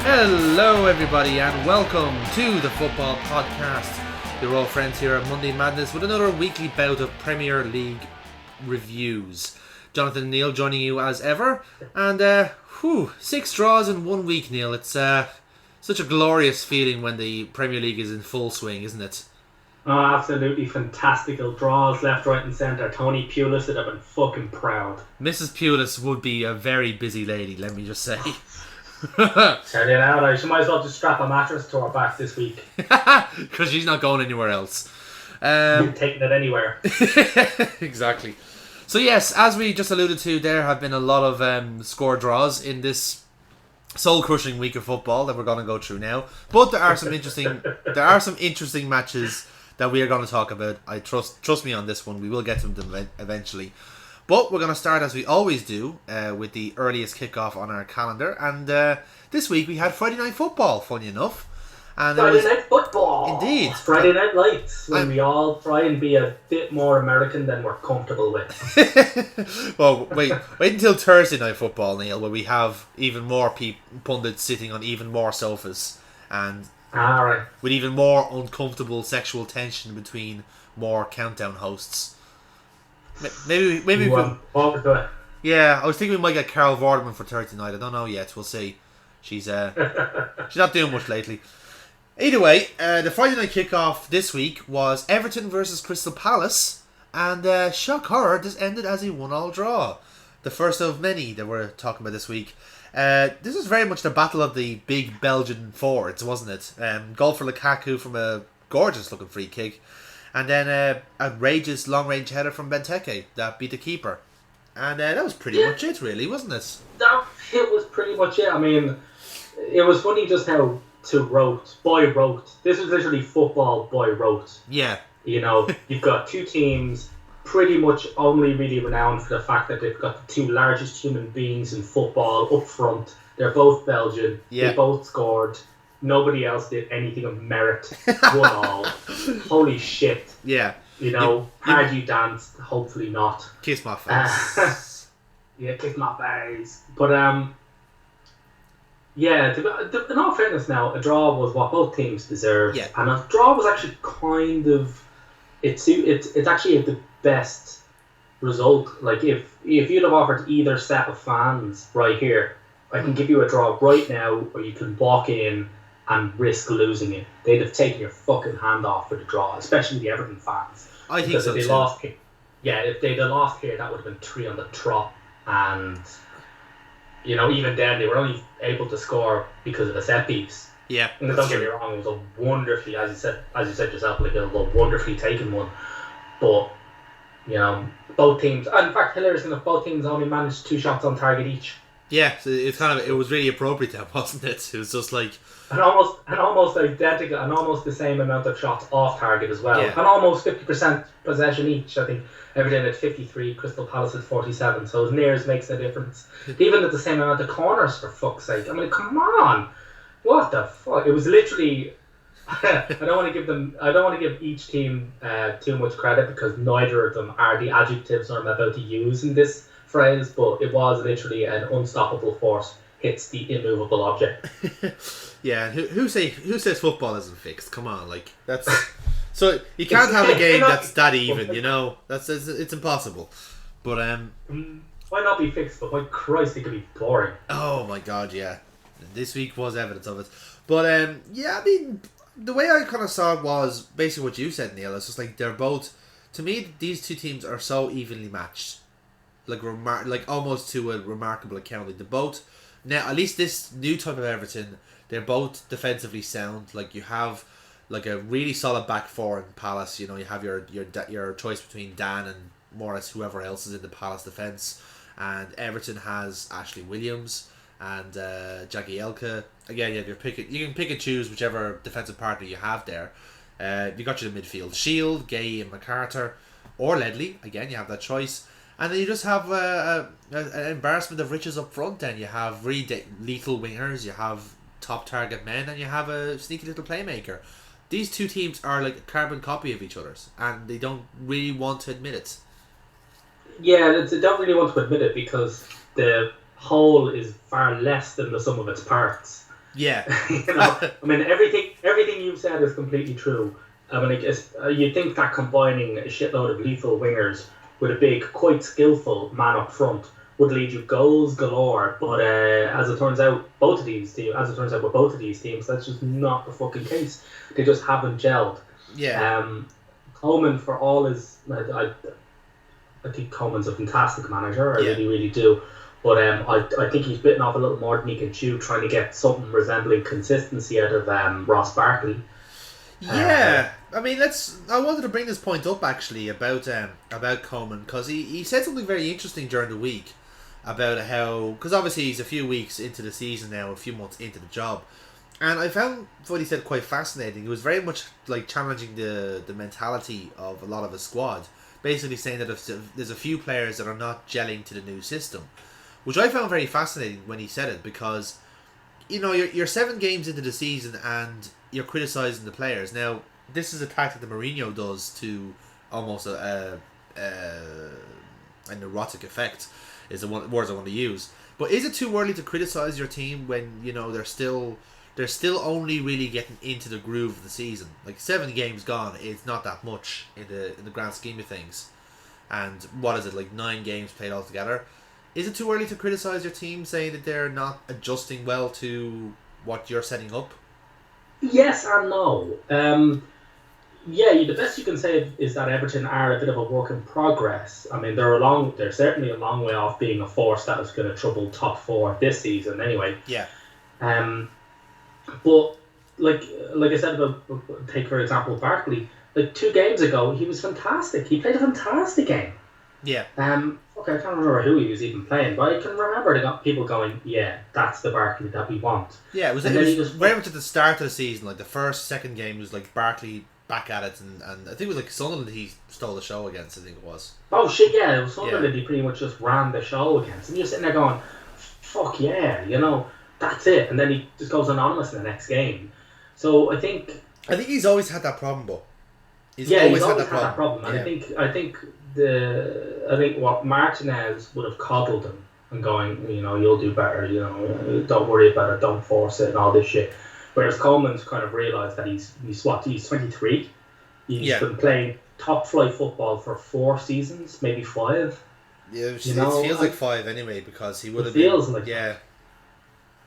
Hello everybody and welcome to the Football Podcast. Your old friends here at Monday Madness with another weekly bout of Premier League reviews. Jonathan and Neil joining you as ever. And 6 draws in 1 week, Neil. It's such a glorious feeling when the Premier League is in full swing, isn't it? Oh, absolutely fantastical draws left, right and centre. Tony Pulis would have been fucking proud. Mrs. Pulis would be a very busy lady, let me just say. Tell you now, she might as well just strap a mattress to her back this week. Because she's not going anywhere else. Taking it anywhere. Exactly. So yes, as we just alluded to, there have been a lot of score draws in this soul-crushing week of football that we're going to go through now. But there are some interesting matches that we are going to talk about. I trust me on this one. We will get to them eventually. But we're going to start, as we always do, with the earliest kickoff on our calendar. And this week we had Friday Night Football, funny enough. And Friday Night Football! Indeed. Friday Night Lights, when we all try and be a bit more American than we're comfortable with. Well, wait until Thursday Night Football, Neil, where we have even more pundits sitting on even more sofas. And with even more uncomfortable sexual tension between more countdown hosts. Maybe we could. Yeah, I was thinking we might get Carol Vorderman for Thursday night. I don't know yet. We'll see. She's not doing much lately. Either way, the Friday night kickoff this week was Everton versus Crystal Palace, and shock horror, this ended as a 1-1 draw. The first of many that we're talking about this week. This was very much the battle of the big Belgian forwards, wasn't it? Goal for Lukaku from a gorgeous looking free kick. And then a outrageous long-range header from Benteke that beat the keeper. And that was pretty much it, really, wasn't it? It was pretty much it. I mean, it was funny just how Boy wrote. This was literally football Boy wrote. Yeah. You know, you've got two teams pretty much only really renowned for the fact that they've got the two largest human beings in football up front. They're both Belgian. Yeah. They both scored. Nobody else did anything of merit. 1-1. Holy shit. Yeah. You know, hard you danced, hopefully not. Kiss my face. Yeah, kiss my face. But, yeah, in all fairness now, a draw was what both teams deserved. Yeah. And a draw was actually kind of... It's actually the best result. Like, if you'd have offered either set of fans right here, I can give you a draw right now, or you can walk in and risk losing it. They'd have taken your fucking hand off for the draw, especially the Everton fans. I think so, if they lost here, if they'd have lost here, that would have been 3 on the trot. And, you know, even then, they were only able to score because of a set piece. Yeah. And don't get me wrong, it was a wonderfully, as you said yourself, like a wonderfully taken one. But, you know, both teams, and in fact, hilarious enough, both teams only managed 2 shots on target each. Yeah, so it was really appropriate then, wasn't it? It was just like... And almost identical, and almost the same amount of shots off target as well. Yeah. And almost 50% possession each. I think Everton had 53, Crystal Palace had 47, so as near as makes a difference. Even at the same amount of corners, for fuck's sake. I mean, come on! What the fuck? It was literally... I don't want to give each team too much credit, because neither of them are the adjectives I'm about to use in this phrase, but it was literally an unstoppable force hits the immovable object. Yeah, who says football isn't fixed? Come on, like that's so you can't have a game that's that even, you know. It's impossible. But why not be fixed? But my Christ, it could be boring. Oh my God, yeah. This week was evidence of it. But yeah, I mean, the way I kind of saw it was basically what you said, Neil. It's just like they're both. To me, these two teams are so evenly matched, like almost to a remarkable account. Like they're both. Now, at least this new type of Everton, they're both defensively sound. Like you have like a really solid back four in Palace. You know, you have your choice between Dan and more or less whoever else is in the Palace defence. And Everton has Ashley Williams and Jagielka. Again, you have your pick. You can pick and choose whichever defensive partner you have there. You got your midfield: Shield, Gay, and MacArthur, or Ledley. Again, you have that choice. And then you just have an embarrassment of riches up front. Then you have really lethal wingers, you have top target men, and you have a sneaky little playmaker. These two teams are like a carbon copy of each other's, and they don't really want to admit it. Yeah, they don't really want to admit it because the whole is far less than the sum of its parts. Yeah. I mean, everything you've said is completely true. I mean, you'd think that combining a shitload of lethal wingers with a big, quite skillful man up front would lead you goals galore. But as it turns out, with both of these teams, that's just not the fucking case. They just haven't gelled. Yeah. Coleman, for all his, I think Coleman's a fantastic manager. I Yeah. really, really do. But I think he's bitten off a little more than he can chew, trying to get something resembling consistency out of Ross Barkley. Yeah, I mean, I wanted to bring this point up actually about Coleman, because he said something very interesting during the week about how, because obviously he's a few weeks into the season now, a few months into the job, and I found what he said quite fascinating. It was very much like challenging the mentality of a lot of his squad, basically saying that if there's a few players that are not gelling to the new system, which I found very fascinating when he said it, because you're 7 games into the season and you're criticising the players. Now, this is a tactic that Mourinho does to almost a neurotic effect, is the words I want to use. But is it too early to criticise your team when they're still only really getting into the groove of the season? Like 7 games gone, it's not that much in the grand scheme of things. And what is it, like 9 games played altogether? Is it too early to criticise your team, saying that they're not adjusting well to what you're setting up? Yes and no. The best you can say is that Everton are a bit of a work in progress. I mean, they're certainly a long way off being a force that is going to trouble top 4 this season anyway. Yeah. But like I said about, take for example Barkley, like 2 games ago he was fantastic. He played a fantastic game. Yeah. Okay, I can't remember who he was even playing, but I can remember people going, yeah, that's the Barkley that we want. Yeah, it was very much at the start of the season, like the second game was like Barkley back at it, and I think it was like Sunderland he stole the show against, I think it was. Oh shit, yeah, it was Sunderland that he pretty much just ran the show against, and you're sitting there going, fuck yeah, that's it, and then he just goes anonymous in the next game. So I think he's always had that problem, but he's always had that problem. And yeah. I think what Martinez would have coddled him and going, you'll do better, don't worry about it, don't force it, and all this shit. Whereas Coleman's kind of realised that he's 23. He's been playing top flight football for 4 seasons, maybe 5. Yeah, it feels like 5 anyway, because he would have feels like yeah.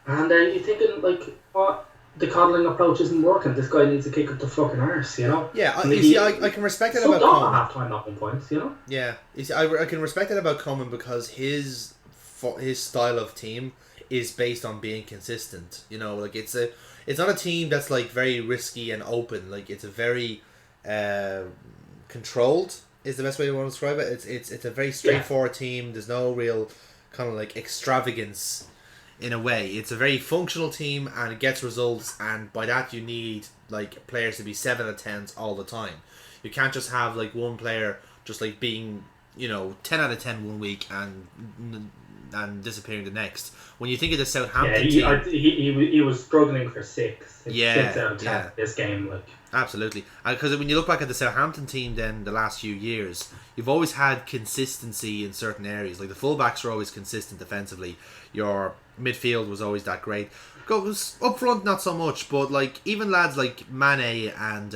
And you're thinking, like, what? The coddling approach isn't working. This guy needs to kick up the fucking arse, Yeah, I can respect it about Coleman. Half time at one point, Yeah, I can respect it about Coleman because his style of team is based on being consistent. Like it's not a team that's like very risky and open. Like it's a very controlled is the best way to want to describe it. It's a very straightforward team. There's no real kind of like extravagance. In a way, it's a very functional team and it gets results, and by that you need like players to be 7 out of 10s all the time. You can't just have like one player just like being 10 out of 10 one week and disappearing the next. When you think of the Southampton team, he was struggling for 6 out of 10 this game, like absolutely. Because when you look back at the Southampton team, then the last few years, you've always had consistency in certain areas. Like the fullbacks were always consistent defensively. Your midfield was always that great. Goes up front, not so much, but like even lads like Mane and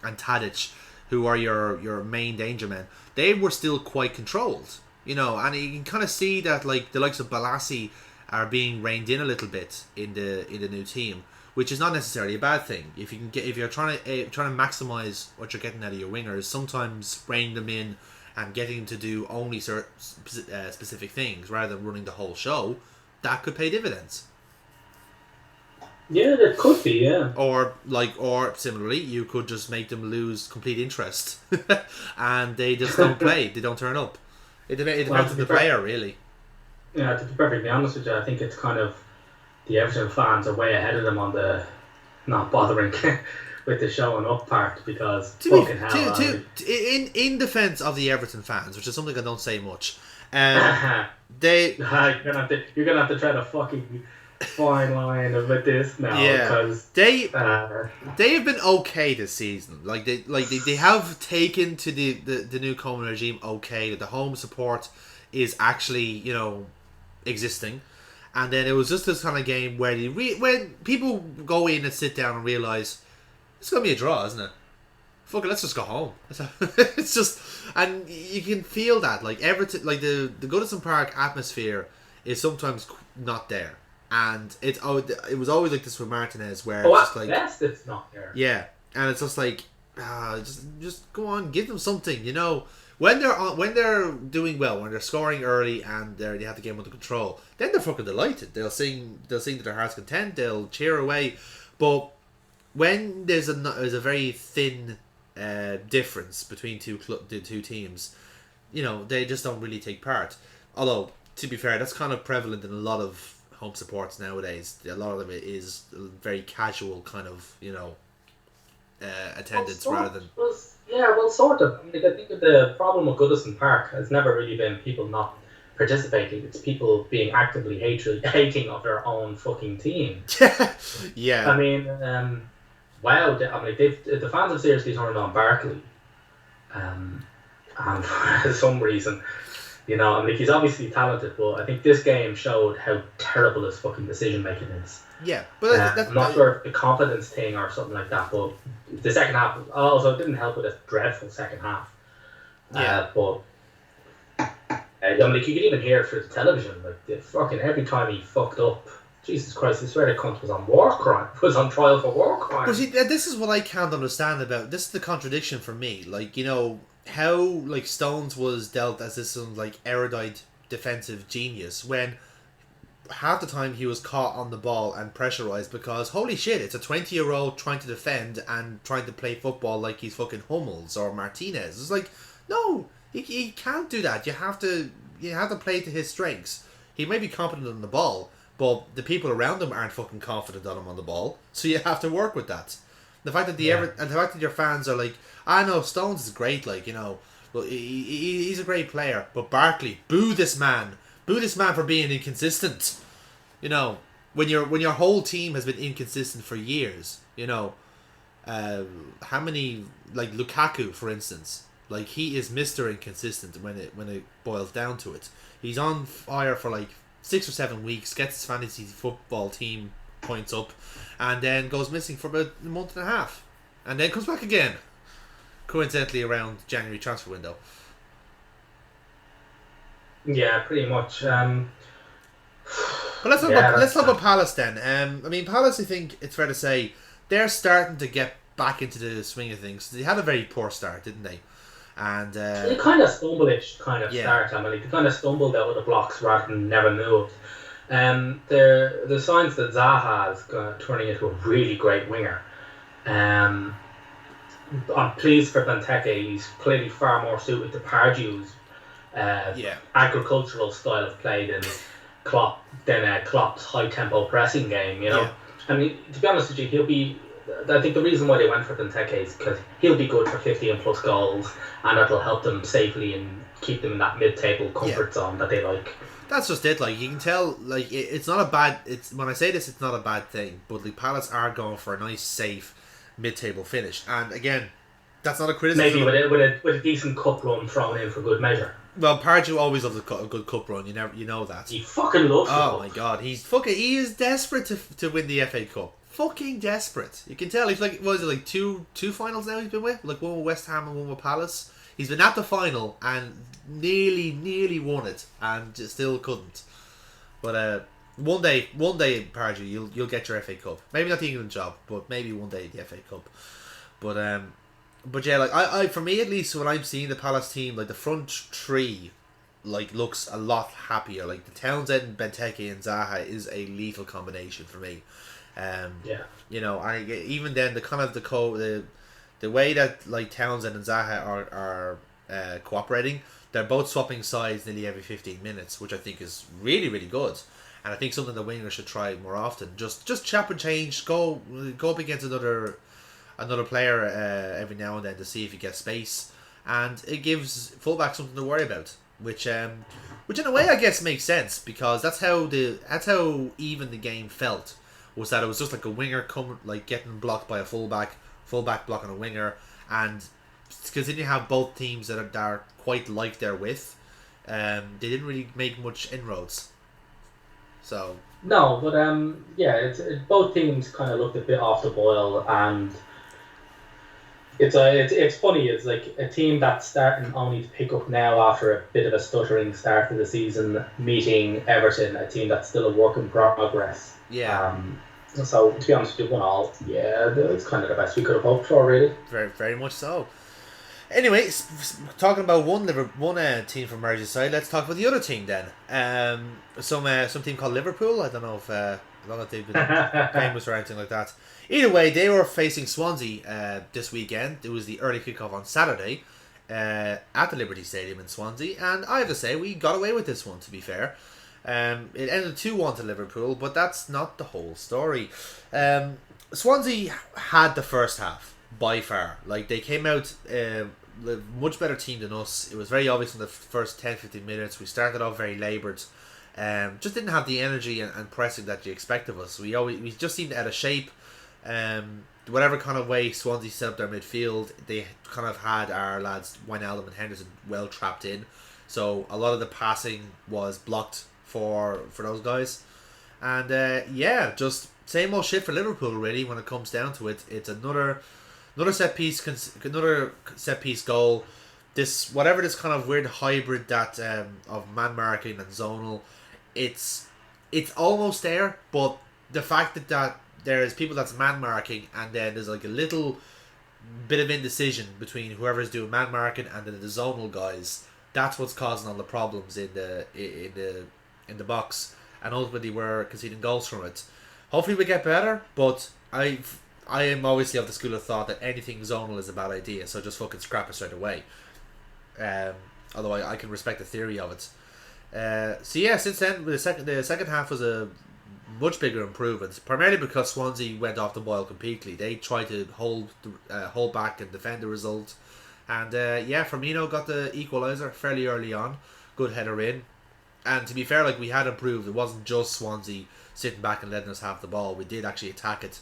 Tadic, who are your main danger men, they were still quite controlled. And you can kind of see that like the likes of Balassi are being reined in a little bit in the new team, which is not necessarily a bad thing. If you're trying to maximize what you're getting out of your wingers, sometimes reining them in and getting them to do only certain specific things rather than running the whole show, that could pay dividends. Yeah, that could be, yeah. Or similarly, you could just make them lose complete interest, and they just don't play. They don't turn up. It depends on the player, really. Yeah, to be perfectly honest with you, I think it's kind of the Everton fans are way ahead of them on the not bothering with the showing up part, because in defence of the Everton fans, which is something I don't say much, you're gonna have to try to fucking fine line with this now, because they have been okay this season. Like they have taken to the new Coleman regime okay. That the home support is actually existing, And then it was just this kind of game where when people go in and sit down and realise it's going to be a draw, isn't it? Fuck it, let's just go home. It's just, and you can feel that, like Everton, like the Goodison Park atmosphere is sometimes not there, and it was always like this with Martinez, where it's just like, best it's not there. Yeah, and it's just like, just go on, give them something, you know. When they're doing well, when they're scoring early and they have the game under control, then they're fucking delighted. They'll sing to their heart's content. They'll cheer away, but when there's a very thin difference between the two teams, you know, they just don't really take part. Although, to be fair, that's kind of prevalent in a lot of home supports nowadays. A lot of it is very casual kind of, you know, attendance rather than... Well, sort of. I mean, I think the problem with Goodison Park has never really been people not participating. It's people being actively hating of their own fucking team. Yeah. I mean, wow. The fans have seriously turned on Barkley. And for some reason, you know, I mean, he's obviously talented, but I think this game showed how terrible his fucking decision making is. Yeah, but I'm not sure if the confidence thing or something like that, but the second half also didn't help with a dreadful second half. Yeah. But I mean, you could even hear it through the television, like the fucking every time he fucked up. Jesus Christ! I swear the cunt was on war crime. Was on trial for war crime. But see, this is what I can't understand about this. Is the contradiction for me. Like, you know how like Stones was dealt as this like erudite defensive genius when half the time he was caught on the ball and pressurized because holy shit, it's a 20-year-old trying to defend and trying to play football like he's fucking Hummels or Martinez. It's like, no, he can't do that. You have to play to his strengths. He may be competent on the ball, but the people around him aren't fucking confident on him on the ball. So you have to work with that. The fact that the fact that your fans are like, I know Stones is great, like, you know, well, he's a great player, but Barkley, boo this man for being inconsistent. You know, when your whole team has been inconsistent for years, you know, how many, like Lukaku, for instance, like he is Mr. Inconsistent when it boils down to it. He's on fire for like 6 or 7 weeks, gets his fantasy football team points up, and then goes missing for about a month and a half, and then comes back again, coincidentally around January transfer window. Yeah, pretty much. But let's talk about Palace then. I mean, Palace, I think it's fair to say they're starting to get back into the swing of things. They had a very poor start, didn't they? And they kind of stumble-ish start. I mean, they kind of stumbled out of the blocks rather than never moved. The signs that Zaha is turning into a really great winger. I'm pleased for Benteke. He's clearly far more suited to Pardew's agricultural style of play than Klopp's high-tempo pressing game. You know, I mean, to be honest with you, he'll be. I think the reason why they went for Benteke is because he'll be good for 15 plus goals, and that'll help them safely and keep them in that mid-table comfort zone that they like. That's just it. Like, you can tell, like, it's not a bad. It's when I say this, it's not a bad thing. But the Palace are going for a nice, safe mid-table finish, and again, that's not a criticism. Maybe with a decent cup run thrown in for good measure. Well, Pardew always loves a good cup run. You know that. He fucking loves it. Oh my god, he is desperate to win the FA Cup. Fucking desperate. You can tell he's like, what is it, like two finals now he's been with? Like one with West Ham and one with Palace. He's been at the final and nearly won it and just still couldn't. But one day, Pardew, you'll get your FA Cup. Maybe not the England job, but maybe one day the FA Cup. But yeah, like I for me at least, when I'm seeing the Palace team, like the front three, like looks a lot happier. Like the Townsend, Benteke, and Zaha is a lethal combination for me. You know, and even then the way that like Townsend and Zaha are cooperating, they're both swapping sides nearly every 15 minutes, which I think is really, really good. And I think something the wingers should try more often. Just chop and change, go up against another player every now and then to see if you get space, and it gives fullback something to worry about, which in a way I guess makes sense, because that's how even the game felt, was that it was just like a winger getting blocked by a fullback blocking a winger, and because then you have both teams that are quite like their width, they didn't really make much inroads. So no, but both teams kind of looked a bit off the boil, and it's funny. It's like a team that's starting only to pick up now after a bit of a stuttering start to the season, meeting Everton, a team that's still a work in progress. yeah. So to be honest with you, 1-1. Yeah, it's kind of the best we could have hoped for, really. Very, very much so. Anyway, talking about one team from Merseyside, let's talk about the other team then. Some team called Liverpool. I don't know if they've been famous or anything like that. Either way, they were facing Swansea this weekend. It was the early kickoff on Saturday at the Liberty Stadium in Swansea, and I have to say we got away with this one. To be fair, it ended 2-1 to Liverpool, but that's not the whole story. Swansea had the first half by far. Like, they came out a much better team than us. It was very obvious in the first 10-15 minutes. We started off very laboured. Just didn't have the energy and pressing that you expect of us. We just seemed out of shape. Whatever kind of way Swansea set up their midfield, they kind of had our lads Wijnaldum and Henderson well trapped in. So a lot of the passing was blocked for those guys. And just same old shit for Liverpool really when it comes down to it. It's another set piece goal. This kind of weird hybrid that of man marking and zonal, it's almost there, but the fact that there's people that's man marking and then there's like a little bit of indecision between whoever's doing man marking and then the zonal guys, that's what's causing all the problems in the box, and ultimately we're conceding goals from it. Hopefully we get better, but I am obviously of the school of thought that anything zonal is a bad idea, so just fucking scrap it straight away. Although I can respect the theory of it. Since then the second half was a much bigger improvement, primarily because Swansea went off the boil completely. They tried to hold back and defend the result, and Firmino got the equaliser fairly early on. Good header in, and to be fair, like, we had improved. It wasn't just Swansea sitting back and letting us have the ball. We did actually attack it.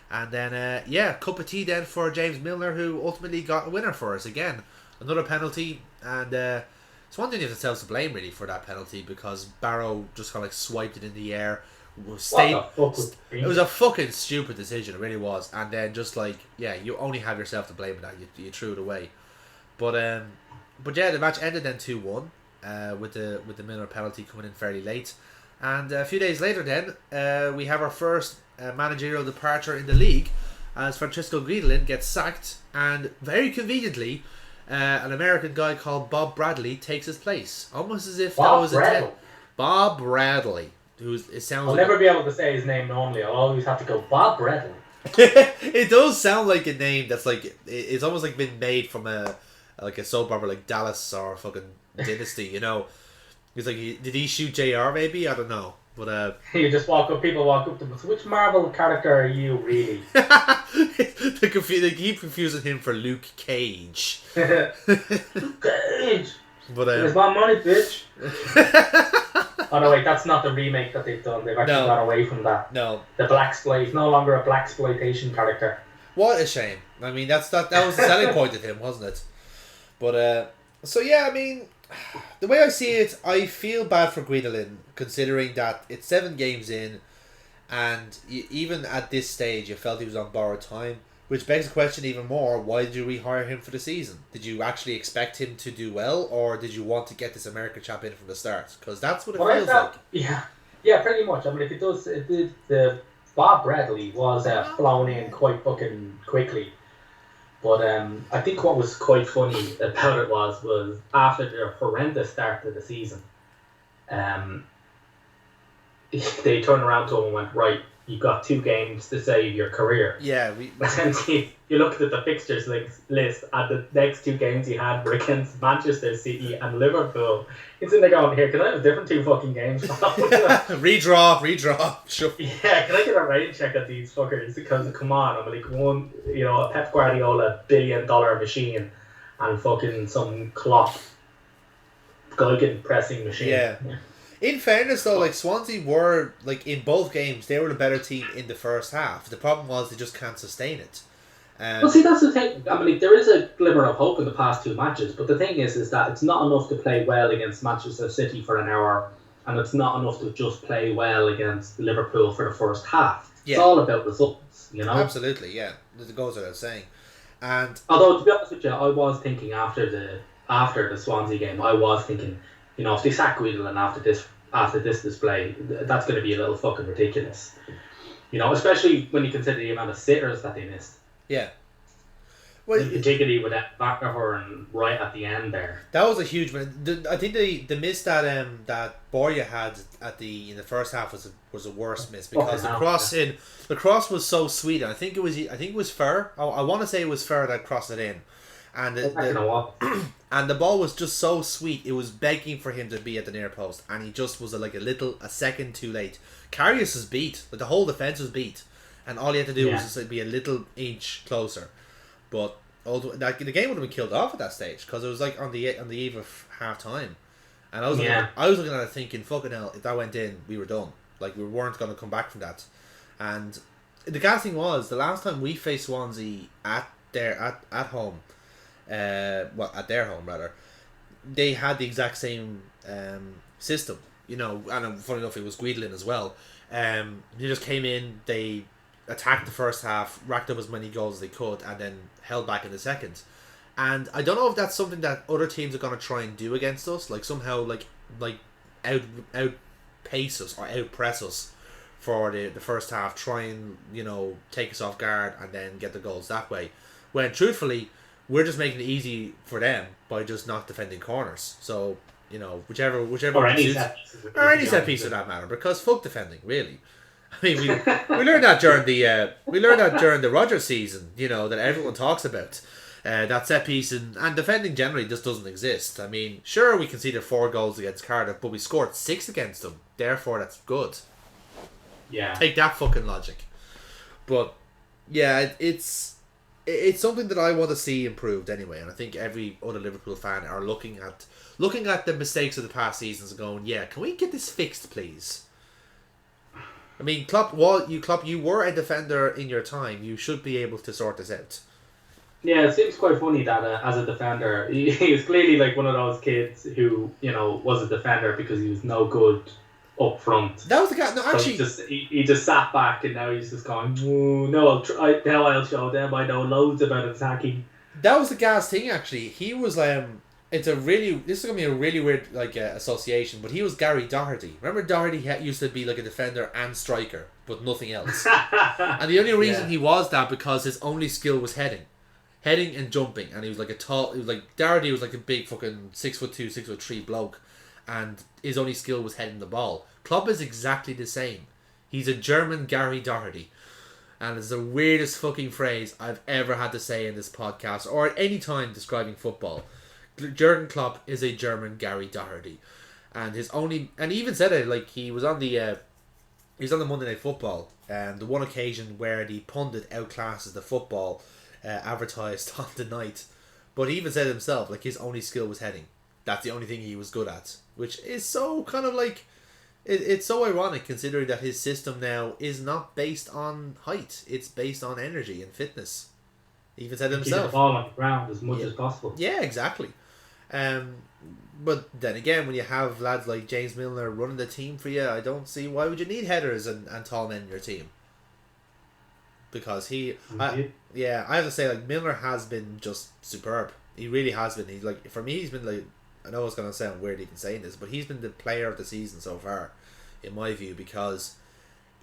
And then, cup of tea then for James Milner, who ultimately got a winner for us again. Another penalty, and Swansea didn't have themselves to blame really for that penalty, because Barrow just kind of like swiped it in the air. It was a fucking stupid decision, it really was. And then just like, you only have yourself to blame for that. You threw it away. But the match ended then 2-1 with the Milner penalty coming in fairly late. And a few days later then, we have our first managerial departure in the league, as Francisco Guidolin gets sacked, and very conveniently an American guy called Bob Bradley takes his place, almost as if Bob that was Bradley. Bob Bradley, I'll never be able to say his name normally. I'll always have to go Bob Bradley. It does sound like a name that's like, it's almost like been made from a soap opera like Dallas or fucking Dynasty, you know. He's like, did he shoot JR maybe? I don't know. But you just people walk up to him. So which Marvel character are you really? They keep confusing him for Luke Cage. Luke Cage. But there's my money, bitch. Oh no, wait, that's not the remake that they've done. They've actually gone away from that. No, the blaxploit, no longer a blaxploitation character. What a shame. I mean, that was the selling point of him, wasn't it? But I mean, the way I see it, I feel bad for Guidolin, considering that it's 7 games in, and even at this stage, you felt he was on borrowed time, which begs the question even more: why did you rehire him for the season? Did you actually expect him to do well, or did you want to get this American chap in from the start? Because that's what it feels like. Yeah, pretty much. I mean, if it does, the Bob Bradley was flown in quite fucking quickly. But I think what was quite funny about it was after their horrendous start to the season, they turned around to him and went, right, you've got 2 games to save your career. Yeah, And you looked at the fixtures list, and the next 2 games you had were against Manchester City and Liverpool. It's in there going, here, can I have a different 2 fucking games? redraw. Sure. Yeah, can I get a rating check at these fuckers? Because come on, I'm like a Pep Guardiola $1 billion machine and fucking some Klopp Gulligan pressing machine. Yeah. In fairness though, like, Swansea were, like, in both games, they were the better team in the first half. The problem was they just can't sustain it. Well, see, that's the thing. I mean, there is a glimmer of hope in the past 2 matches, but the thing is that it's not enough to play well against Manchester City for an hour and it's not enough to just play well against Liverpool for the first half. Yeah. It's all about results, you know. Absolutely, yeah. It goes without saying. And although to be honest with you, I was thinking after the Swansea game, I was thinking, if they sack Guidolin after this display, that's going to be a little fucking ridiculous. Especially when you consider the amount of sitters that they missed. Yeah. Well, particularly with that Bakker right at the end there. That was a huge one. I think the miss that Borja had in the first half was a worse miss, because the cross was so sweet. I think it was Fer. I want to say it was Fer that crossed it in, and and the ball was just so sweet. It was begging for him to be at the near post, and he just was a second too late. Karius was beat, but the whole defense was beat, and all he had to do was just be a little inch closer. But the game would have been killed off at that stage, because it was like on the eve of half time, and I was looking at it thinking, fucking hell, if that went in, we were done. Like, we weren't going to come back from that. And the gas thing was, the last time we faced Swansea at home, at their home rather, they had the exact same system, and funny enough, it was Guidolin as well. He just came in, they attacked the first half, racked up as many goals as they could, and then held back in the second. And I don't know if that's something that other teams are going to try and do against us, like somehow like outpace us or outpress us for the first half, try and take us off guard and then get the goals that way, when truthfully we're just making it easy for them by just not defending corners. So whichever or any set piece for that matter, because fuck defending, really. I mean, we learned that during the Rodgers season, that everyone talks about. That set piece and defending generally just doesn't exist. I mean, sure, we conceded 4 goals against Cardiff, but we scored 6 against them. Therefore, that's good. Yeah. Take that fucking logic. But yeah, it's something that I want to see improved anyway, and I think every other Liverpool fan are looking at the mistakes of the past seasons and going, yeah, can we get this fixed, please? I mean, Klopp, you were a defender in your time. You should be able to sort this out. Yeah, it seems quite funny that as a defender, he is clearly like one of those kids who was a defender because he was no good up front. That was the guy. No, so actually, he just sat back, and now he's just going, no, I'll show them. I know loads about attacking. That was the guy's thing. Actually, he was this is gonna be a really weird association, but he was Gary Doherty. Remember, Doherty used to be like a defender and striker, but nothing else. And the only reason he was that because his only skill was heading and jumping, and he was like Doherty was like a big fucking 6'2", 6'3" bloke, and his only skill was heading the ball. Klopp is exactly the same. He's a German Gary Doherty, and it's the weirdest fucking phrase I've ever had to say in this podcast or at any time describing football. Jurgen Klopp is a German Gary Doherty, and he even said it, like he was on the Monday Night Football, and the one occasion where the pundit outclasses the football advertised on the night, but he even said himself, like, his only skill was heading. That's the only thing he was good at, which is so kind of like it's so ironic considering that his system now is not based on height; it's based on energy and fitness. He even said himself, keep the ball on the ground as much as possible. Yeah, exactly. But then again, when you have lads like James Milner running the team for you, I don't see why would you need headers and tall men in your team. Because I have to say, like, Milner has been just superb. He really has been. For me, he's been like, I know it's gonna sound weird even saying this, but he's been the player of the season so far, in my view, because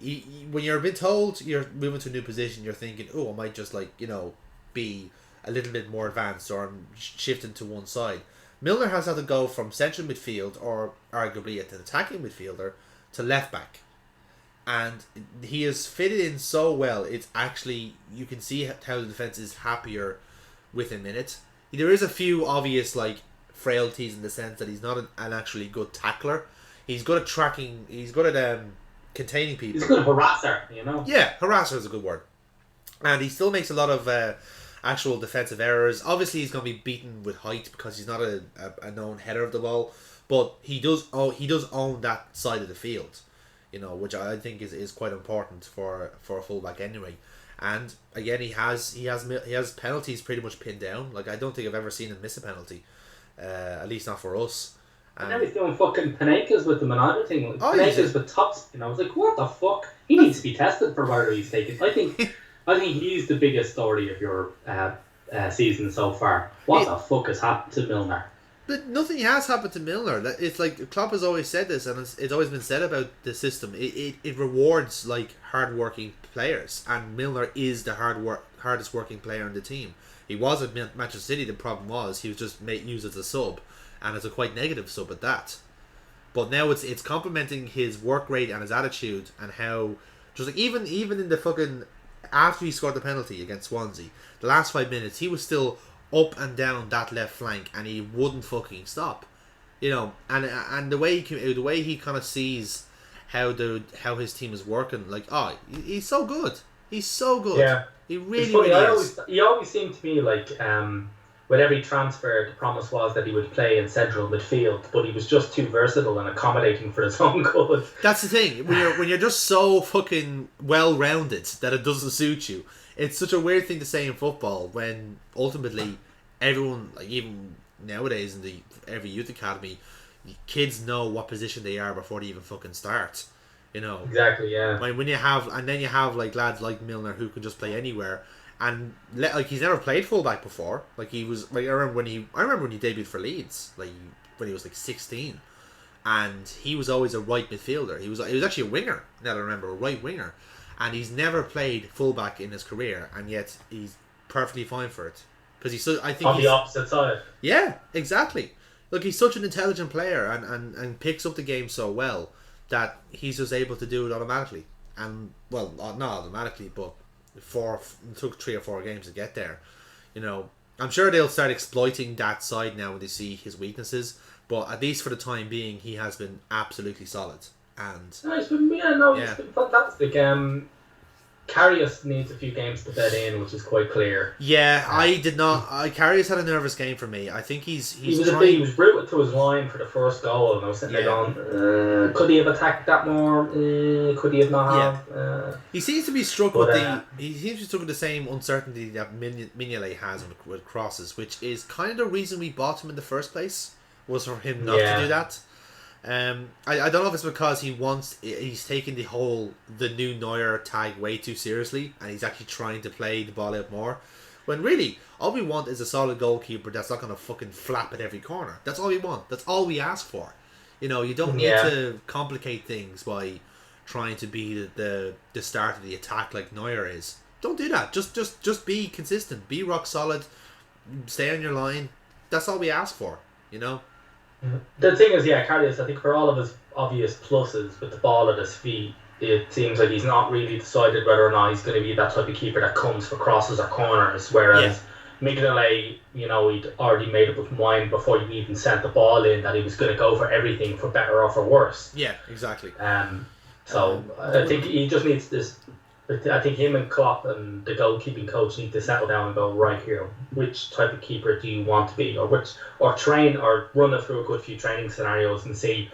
when you're been told you're moving to a new position, you're thinking, oh, I might just be a little bit more advanced, or I'm shifting to one side. Milner has had to go from central midfield, or arguably an attacking midfielder, to left back, and he has fitted in so well. It's actually, you can see how the defense is happier with him in it. There is a few obvious frailties in the sense that he's not an actually good tackler. He's good at tracking. He's good at containing people. He's a good harasser, Yeah, harasser is a good word. And he still makes a lot of actual defensive errors. Obviously, he's going to be beaten with height because he's not a known header of the ball. But he does own that side of the field, which I think is quite important for a fullback anyway. And again, he has penalties pretty much pinned down. Like, I don't think I've ever seen him miss a penalty, at least not for us. And now he's doing fucking Panekas with them and everything. Like, Oh, Panekas with tops. I was like, what the fuck? He needs to be tested for whether he's taken. I think he's the biggest story of your season so far. What the fuck has happened to Milner? But nothing has happened to Milner. It's like Klopp has always said this, and it's always been said about the system. It rewards like hard-working players, and Milner is the hardest working player in the team. He was at Manchester City. The problem was he was just used as a sub, and as a quite negative sub at that. But now it's complementing his work rate and his attitude, and how just like even in the fucking after he scored the penalty against Swansea, the last 5 minutes he was still up and down that left flank, and he wouldn't fucking stop, and the way he kind of sees how his team is working, like he's so good, Yeah, he really is. He always seemed to me like with every transfer the promise was that he would play in central midfield, but he was just too versatile and accommodating for his own good. That's the thing, when you're just so fucking well rounded that it doesn't suit you. It's such a weird thing to say in football when ultimately everyone, like even nowadays in every youth academy, kids know what position they are before they even fucking start. Exactly, yeah. When you have like lads like Milner who can just play anywhere, and like he's never played fullback before. Like he was like I remember when he debuted for Leeds, like when he was like 16, and he was always a right midfielder. He was actually a winger. Now that I remember, a right winger. And he's never played fullback in his career, and yet he's perfectly fine for it because he's I think on the opposite side. Yeah, exactly. Look, he's such an intelligent player, and picks up the game so well that he's just able to do it automatically. And well, not automatically, but it took 3 or 4 games to get there. I'm sure they'll start exploiting that side now when they see his weaknesses. But at least for the time being, he has been absolutely solid. And it's been fantastic. Karius needs a few games to bed in, which is quite clear. Yeah, I did not. Karius had a nervous game for me. I think he was rooted to his line for the first goal, and I was sitting there going, could he have attacked that more? Could he have not have? He seems to be struck with the same uncertainty that Mignolet has with crosses, which is kind of the reason we bought him in the first place, was for him not to do that. I don't know if it's because he's taking the new Neuer tag way too seriously, and he's actually trying to play the ball out more, when really all we want is a solid goalkeeper that's not going to fucking flap at every corner. That's all we want. That's all we ask for. You don't need to complicate things by trying to be the start of the attack like Neuer is. Don't do that. Just be consistent, be rock solid, stay on your line. That's all we ask for. The thing is, Karius, I think for all of his obvious pluses with the ball at his feet, it seems like he's not really decided whether or not he's going to be that type of keeper that comes for crosses or corners, whereas Mignolet, he'd already made up his mind before he even sent the ball in that he was going to go for everything, for better or for worse. Yeah, exactly. So I think he just needs this. I think him and Klopp and the goalkeeping coach need to settle down and go, right here, which type of keeper do you want to be, or train or run it through a good few training scenarios and see,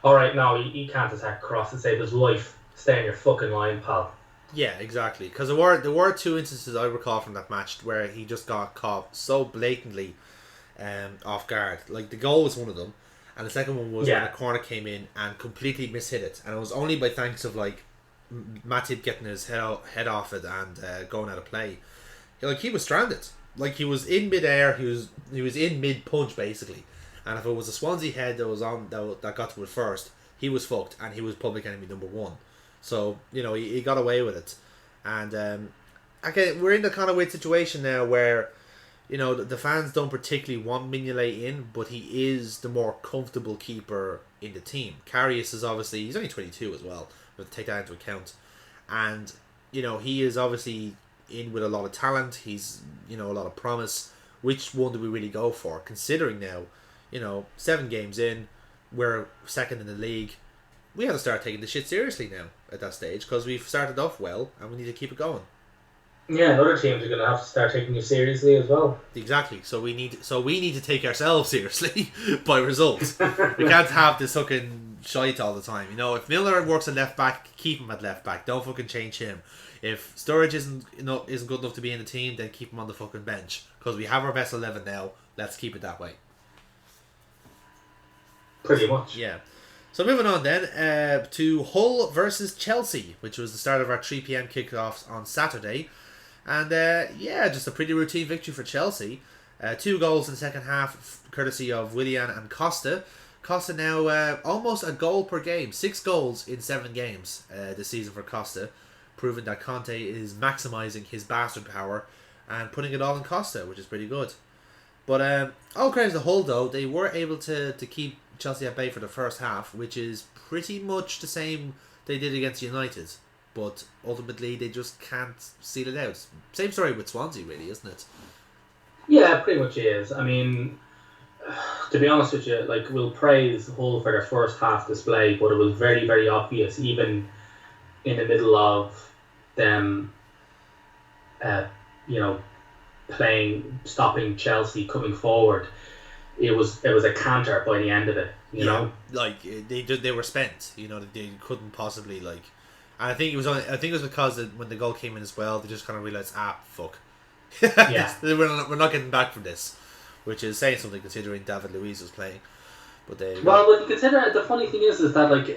all right, no, he can't attack across and save his life. Stay on your fucking line, pal. Yeah, exactly. Because there were 2 instances I recall from that match where he just got caught so blatantly off guard. Like the goal was one of them, and the second one was when a corner came in and completely mishit it, and it was only by thanks of like Matip getting his head off it and going out of play. He was stranded. Like he was in mid-air. He was in mid-punch basically. And if it was a Swansea head that was on that got to it first, he was fucked, and he was public enemy number 1. So he got away with it. And again, we're in the kind of weird situation now where the fans don't particularly want Mignolet in, but he is the more comfortable keeper in the team. Karius is obviously, he's only 22 as well. But take that into account, and he is obviously in with a lot of talent. He's a lot of promise. Which one do we really go for? Considering now, 7 games in, we're second in the league. We have to start taking the shit seriously now at that stage, because we've started off well and we need to keep it going. Yeah, and other teams are going to have to start taking you seriously as well. Exactly. So we need to take ourselves seriously by results. We can't have this fucking shite all the time. If Milner works at left back, keep him at left back. Don't fucking change him. If Sturridge isn't good enough to be in the team, then keep him on the fucking bench, because we have our best 11 now. Let's keep it that way. Pretty much. Yeah. So moving on then to Hull versus Chelsea, which was the start of our 3 p.m. kickoffs on Saturday. And just a pretty routine victory for Chelsea. 2 goals in the second half, courtesy of Willian and Costa. Costa now almost a goal per game. 6 goals in 7 games this season for Costa, proving that Conte is maximising his bastard power and putting it all in Costa, which is pretty good. But all credit to Hull, though. They were able to keep Chelsea at bay for the first half, which is pretty much the same they did against United. But ultimately, they just can't seal it out. Same story with Swansea, really, isn't it? Yeah, pretty much is. I mean, to be honest with you, like, we'll praise Hull for their first half display, but it was very, very obvious, even in the middle of them, stopping Chelsea coming forward. It was a canter by the end of it, you know. Like they were spent, you know. They couldn't possibly like. And I think it was because when the goal came in as well, they just kind of realized, fuck. Yeah, we're not getting back from this, which is saying something considering David Luiz was playing. But when you consider, the funny thing is that like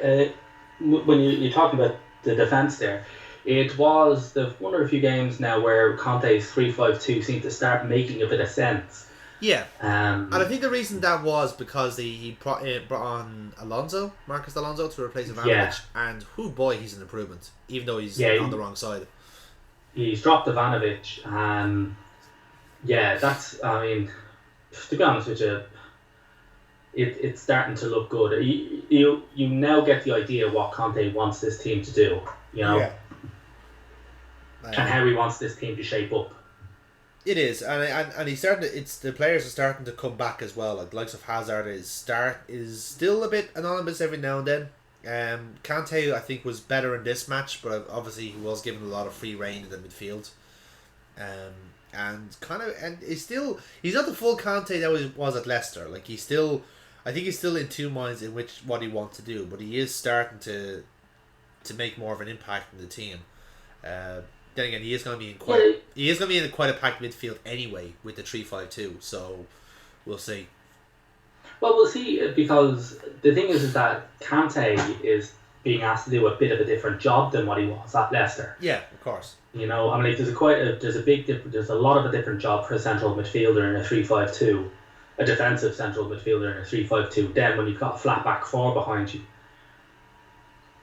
when you're talking about the defense there, it was one of the few games now where Conte's 3-5-2 seemed to start making a bit of sense. Yeah, and I think the reason that was because he brought on Marcus Alonso to replace Ivanovic, and he's an improvement, even though he's on the wrong side. He's dropped Ivanovic, and that's, I mean, to be honest with you, it's starting to look good. You now get the idea what Conte wants this team to do, you know, and how he wants this team to shape up. It is, and he's starting to. The players are starting to come back as well. Like the likes of Hazard is still a bit anonymous every now and then. Kante, I think, was better in this match, but obviously he was given a lot of free rein in the midfield. And he's not the full Kante that he was at Leicester. Like I think he's still in 2 minds in what he wants to do, but he is starting to make more of an impact in the team. Then again, he is going to be in quite a packed midfield anyway with the 3-5-2. So we'll see. Well, we'll see, because the thing is that Kante is being asked to do a bit of a different job than what he was at Leicester. Yeah, of course. You know, I mean, there's a lot of a different job for a central midfielder in a 3-5-2, a defensive central midfielder in a 3-5-2. Then when you've got a flat back 4 behind you.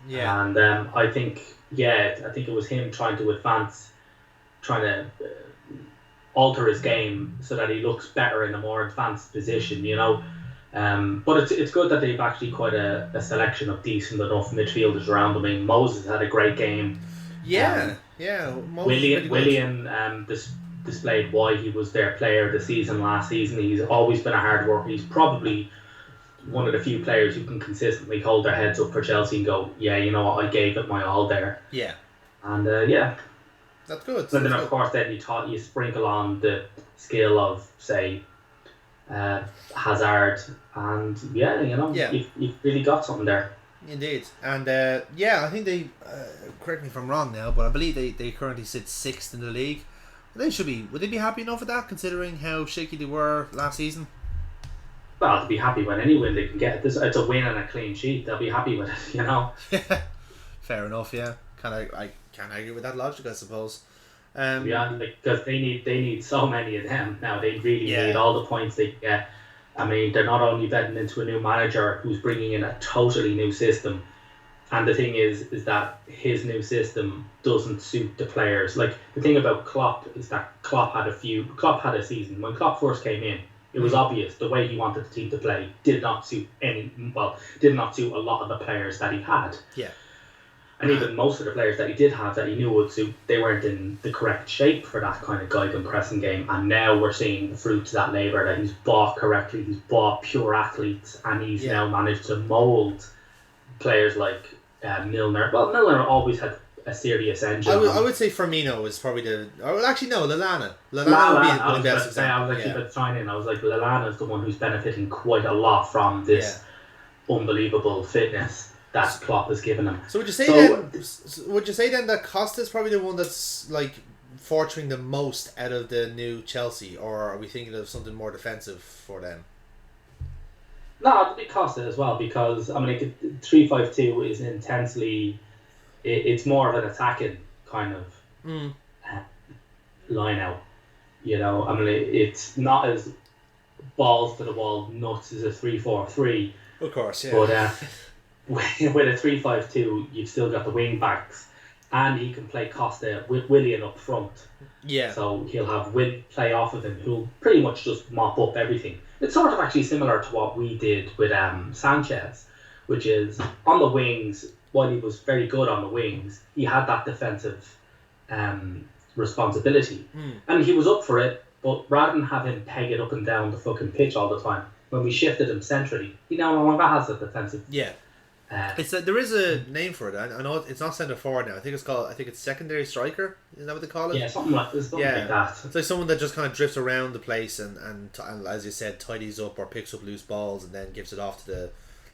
Yeah. And I think it was him trying to alter his game so that he looks better in a more advanced position, you know. But it's good that they've actually quite a selection of decent enough midfielders around them. I mean, Moses had a great game. Willian displayed why he was their player of the season last season. He's always been a hard worker. He's probably one of the few players who can consistently hold their heads up for Chelsea and go, yeah, you know what, I gave it my all there. Yeah. And that's good. And then of course then you sprinkle on the skill of, say, Hazard, and you've really got something there. Indeed. And I think they correct me if I'm wrong now, but I believe they currently sit 6th in the league. Would they be happy enough with that, considering how shaky they were last season? Well, they'll be happy with any win they can get. It's a win and a clean sheet. They'll be happy with it, you know. Fair enough. Yeah, I can't argue with that logic, I suppose. Because they need so many of them now. They really need all the points they can get. I mean, they're not only betting into a new manager who's bringing in a totally new system, and the thing is that his new system doesn't suit the players. Like, the thing about Klopp is that Klopp had a season when Klopp first came in. It was obvious the way he wanted the team to play did not suit a lot of the players that he had. Yeah. And even most of the players that he did have that he knew would suit, they weren't in the correct shape for that kind of guiding pressing game. And now we're seeing the fruits of that labour, that he's bought correctly, he's bought pure athletes, and he's now managed to mould players like Milner. Well, Milner always had a serious engine. I would say Firmino is probably Lallana. Lallana would be the best example. I was actually trying in. I was like, Lallana is the one who's benefiting quite a lot from this unbelievable fitness that Klopp has given him. So would you say then that Costa's probably the one that's like fortuning the most out of the new Chelsea, or are we thinking of something more defensive for them? No, it'd be Costa as well because I mean, 3-5-2 is intensely. It's more of an attacking kind of Mm. uh, line out. You know, I mean, it's not as balls to the wall nuts as a 3-4-3, Of course, yeah. but with a 3-5-2, you've still got the wing backs, and he can play Costa with Willian up front. Yeah. So he'll have Will play off of him, who'll pretty much just mop up everything. It's sort of actually similar to what we did with Sanchez, which is on the wings. While he was very good on the wings, he had that defensive um, responsibility, and he was up for it. But rather than have him peg it up and down the fucking pitch all the time, when we shifted him centrally, he now no longer has a defensive. Yeah. There is a name for it. I know it's not centre forward now. I think it's secondary striker. Is that what they call it? Yeah, something like that. It's like someone that just kind of drifts around the place and as you said, tidies up or picks up loose balls and then gives it off to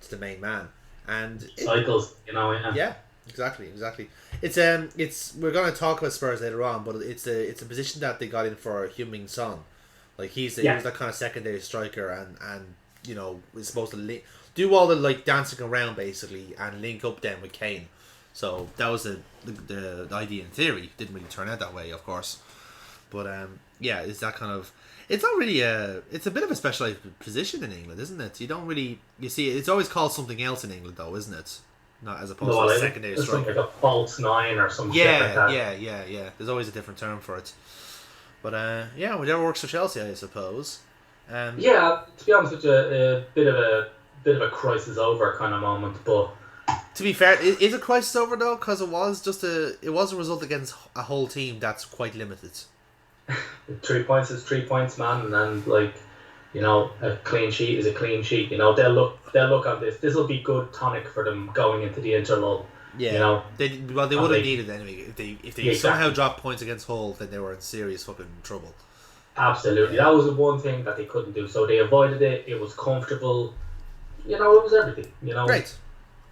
the main man. And cycles, you know. Yeah, exactly. It's we're going to talk about Spurs later on, but it's a position that they got in for Heung-min Son. Like he was that kind of secondary striker and you know is supposed to do all the like dancing around basically and link up then with Kane. So that was the idea in theory. Didn't really turn out that way, of course. But yeah, it's that kind of. It's not really it's a bit of a specialized position in England, isn't it? You see it's always called something else in England though, isn't it? Not as opposed to a secondary striker. Like a false nine or something. Yeah, like that. Yeah. There's always a different term for it. But yeah, whatever works for Chelsea, I suppose. Yeah, to be honest with you, a bit of a crisis over kind of moment, but. To be fair, is a crisis over though? Because it was a result against a whole team that's quite limited. 3 points is 3 points, man, and like, you know, a clean sheet is a clean sheet. You know, they'll look on this. This will be good tonic for them going into the interlull. Yeah, you know, they would have needed it anyway. If they somehow dropped points against Hull, then they were in serious fucking trouble. Absolutely, that was the one thing that they couldn't do. So they avoided it. It was comfortable. You know, it was everything. You know, great.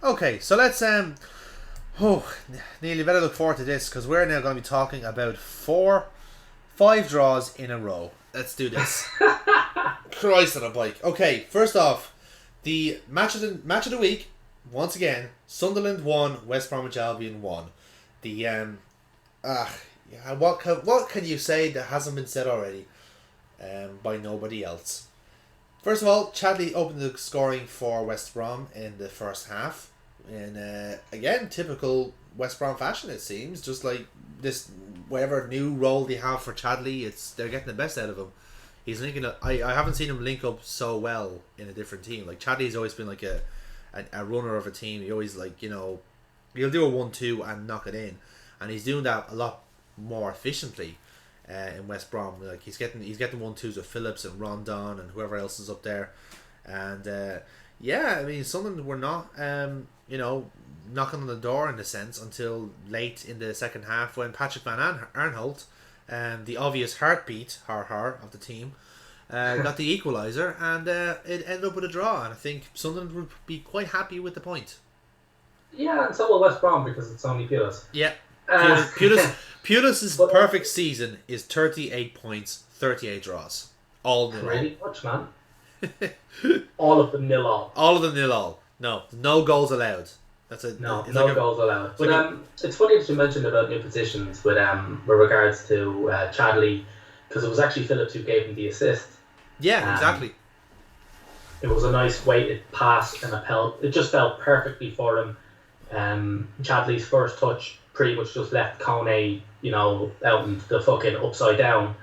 Okay, so let's Neil, you better look forward to this because we're now going to be talking about 5 draws in a row. Let's do this. Christ on a bike. Okay, first off, the match of the week. Once again, Sunderland won, West Bromwich Albion won. The what can you say that hasn't been said already by nobody else? First of all, Chadley opened the scoring for West Brom in the first half. And again, typical West Brom fashion, it seems. Just like this, whatever new role they have for Chadley, they're getting the best out of him. He's linking up. I haven't seen him link up so well in a different team. Like Chadley's always been like a runner of a team. He always like, you know, he'll do a 1-2 and knock it in, and he's doing that a lot more efficiently. In West Brom, like he's getting 1-2s with Phillips and Rondon and whoever else is up there, and yeah, I mean Sunderland were not you know, knocking on the door in a sense until late in the second half when Patrick Van Aanholt, the obvious heartbeat of the team, got the equaliser, and it ended up with a draw, and I think Sunderland would be quite happy with the point. Yeah, and so will West Brom because it's only Pulis. Yeah. Pulis' perfect season is 38 points, 38 draws. All nil. Pretty much, man. All of them 0-all. All of them 0-all. No goals allowed. No goals allowed. But it's funny that you mentioned about new positions with regards to Chadley, because it was actually Phillips who gave him the assist. Yeah, exactly. It was a nice weighted pass and it just felt perfectly for him. Chadley's first touch pretty much just left Kone, you know, out in the fucking upside down,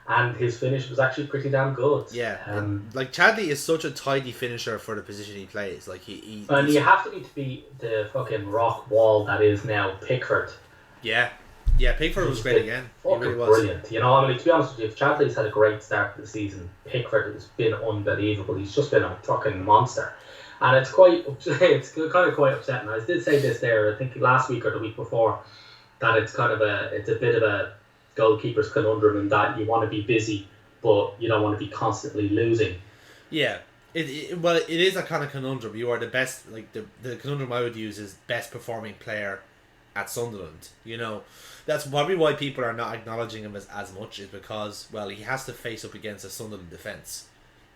and his finish was actually pretty damn good. Yeah, like Chadley is such a tidy finisher for the position he plays. Like and you have to beat the fucking rock wall that is now Pickford. Yeah, Pickford was great again. He really was brilliant. You know, I mean, to be honest with you, if Chadley's had a great start to the season, Pickford has been unbelievable. He's just been a fucking monster. And it's kind of quite upsetting. I did say this there, I think last week or the week before, that it's a bit of a goalkeeper's conundrum in that you want to be busy, but you don't want to be constantly losing. Yeah, it is a kind of conundrum. You are the best, like the conundrum I would use is best performing player at Sunderland. You know, that's probably why people are not acknowledging him as much, is because, well, he has to face up against a Sunderland defence.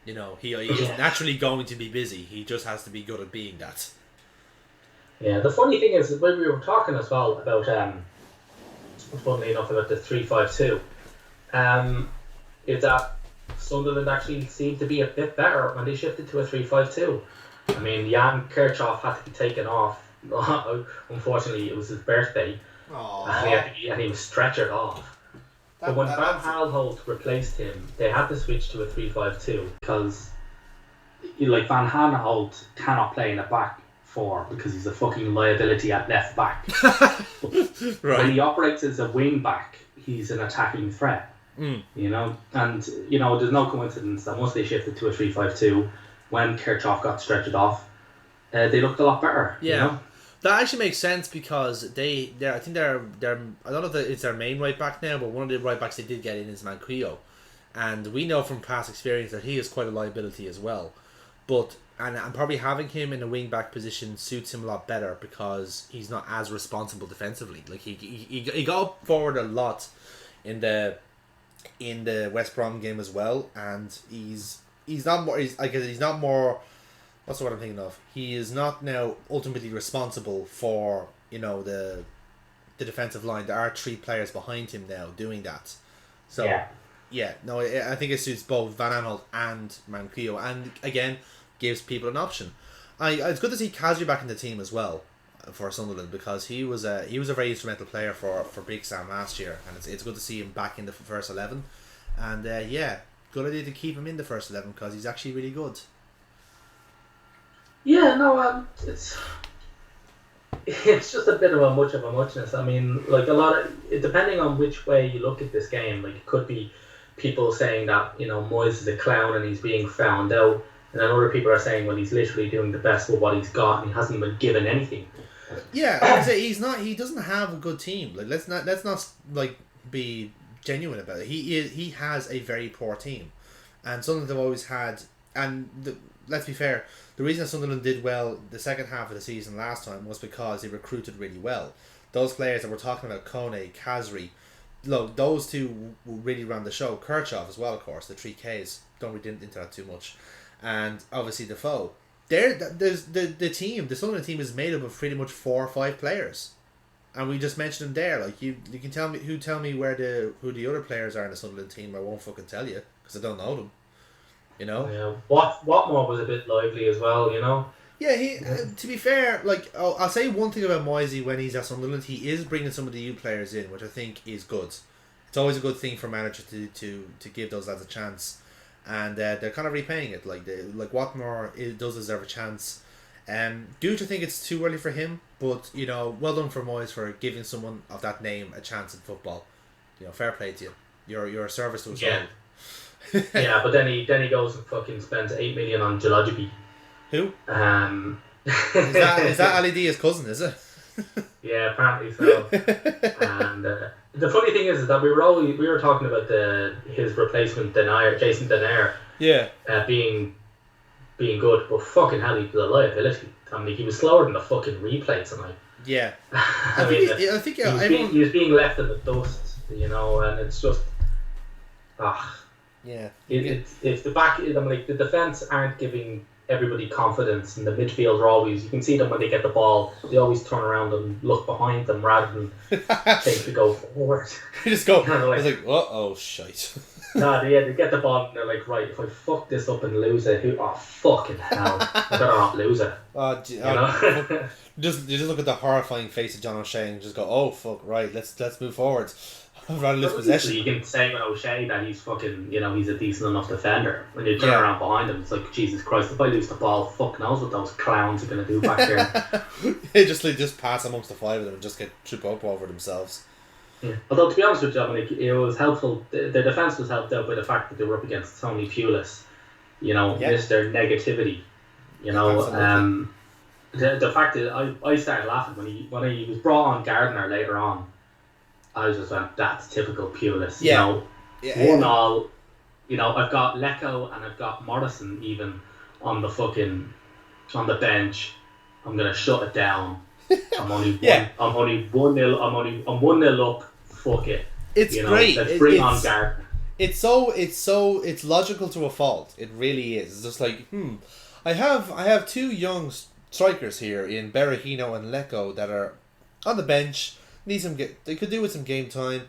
You know, he's naturally going to be busy. He just has to be good at being that. Yeah, the funny thing is, when we were talking as well about, funnily enough, about the 3-5-2, is that Sunderland actually seemed to be a bit better when they shifted to a 3-5-2. I mean, Jan Kirchhoff had to be taken off. Unfortunately, it was his birthday, and he was stretchered off. But when Van Aanholt replaced him, they had to switch to a 3-5-2 because, like, Van Aanholt cannot play in a back four because he's a fucking liability at left back. Right. When he operates as a wing back, he's an attacking threat. You know, and you know, there's no coincidence that once they shifted to a 3-5-2, when Kirchhoff got stretched off, they looked a lot better. Yeah. You know? That actually makes sense because I think they're I don't know if it's their main right back now, but one of the right backs they did get in is Manquillo, and we know from past experience that he is quite a liability as well. But and probably having him in a wing back position suits him a lot better because he's not as responsible defensively. Like he got forward a lot in the West Brom game as well, and he's not more. What's the word I'm thinking of? He is not now ultimately responsible for, you know, the defensive line. There are 3 players behind him now doing that. So, no, I think it suits both Van Aanholt and Manquillo, and again, gives people an option. It's good to see Kazri back in the team as well for Sunderland because he was a very instrumental player for Big Sam last year, and it's good to see him back in the first 11. And good idea to keep him in the first 11 because he's actually really good. Yeah, no, it's just a bit of a muchness. I mean, like depending on which way you look at this game, like it could be people saying that, you know, Moyes is a clown and he's being found out, and then other people are saying, well, he's literally doing the best with what he's got and he hasn't been given anything. Yeah, I'd say he doesn't have a good team. Like let's not like be genuine about it. He has a very poor team, and something they've always had. And let's be fair, the reason that Sunderland did well the second half of the season last time was because they recruited really well. Those players that we're talking about, Kone, Kazri, look, those two really ran the show. Kirchhoff as well, of course. The 3Ks, don't read into that too much, and obviously Defoe. The team, the Sunderland team, is made up of pretty much 4 or 5 players, and we just mentioned them there. Like you can tell me who the other players are in the Sunderland team. I won't fucking tell you because I don't know them. You know. Yeah. Watmore was a bit lively as well. You know. Yeah, he. To be fair, like I'll say one thing about Moisey when he's at Sunderland, he is bringing some of the youth players in, which I think is good. It's always a good thing for manager to give those lads a chance, and they're kind of repaying it. Like Watmore does deserve a chance. Do you think it's too early for him? But you know, well done for Moyes for giving someone of that name a chance in football. You know, fair play to you. You're a service to us all. Yeah, but then he goes and fucking spends 8 million on Jalajibi. Who? Is that Ali Dia's cousin? Is it? Yeah, apparently so. And the funny thing is that we were talking about his replacement Jason Denaire. Yeah. Being good, but fucking hell, he was a liability. I mean, he was slower than the fucking replay tonight. Yeah. I think he was being left in the dust, you know, and it's just yeah. If the back, I mean, like the defense aren't giving everybody confidence, and the midfield are always, you can see them when they get the ball, they always turn around and look behind them rather than think to go forward. You just go, oh shite. They get the ball and they're like, right, if I fuck this up and lose it, fucking hell, I better not lose it. You just look at the horrifying face of John O'Shea and just go, oh fuck, right, let's move forward. Rather lose possession. You can say with O'Shea that he's fucking, you know, he's a decent enough defender. When you turn around behind him, it's like, Jesus Christ, if I lose the ball, fuck knows what those clowns are going to do back there. They just pass amongst the 5 of them and just get tripped up over themselves. Yeah. Although, to be honest with you, I mean, it was helpful. Their defence was helped out by the fact that they were up against Tony Pulis. You know, Mr. Negativity. You know, the fact that I started laughing when he was brought on Gardner later on. I just went, that's typical Pulis. You know, 1-1. You know, I've got Lecco and I've got Morrison even on the bench. I'm gonna shut it down. I'm only 1-0 up. Fuck it. It's great. Let's bring on Gardner. it's logical to a fault. It really is. It's just like, I have two young strikers here in Berahino and Lecco that are on the bench. They could do with some game time.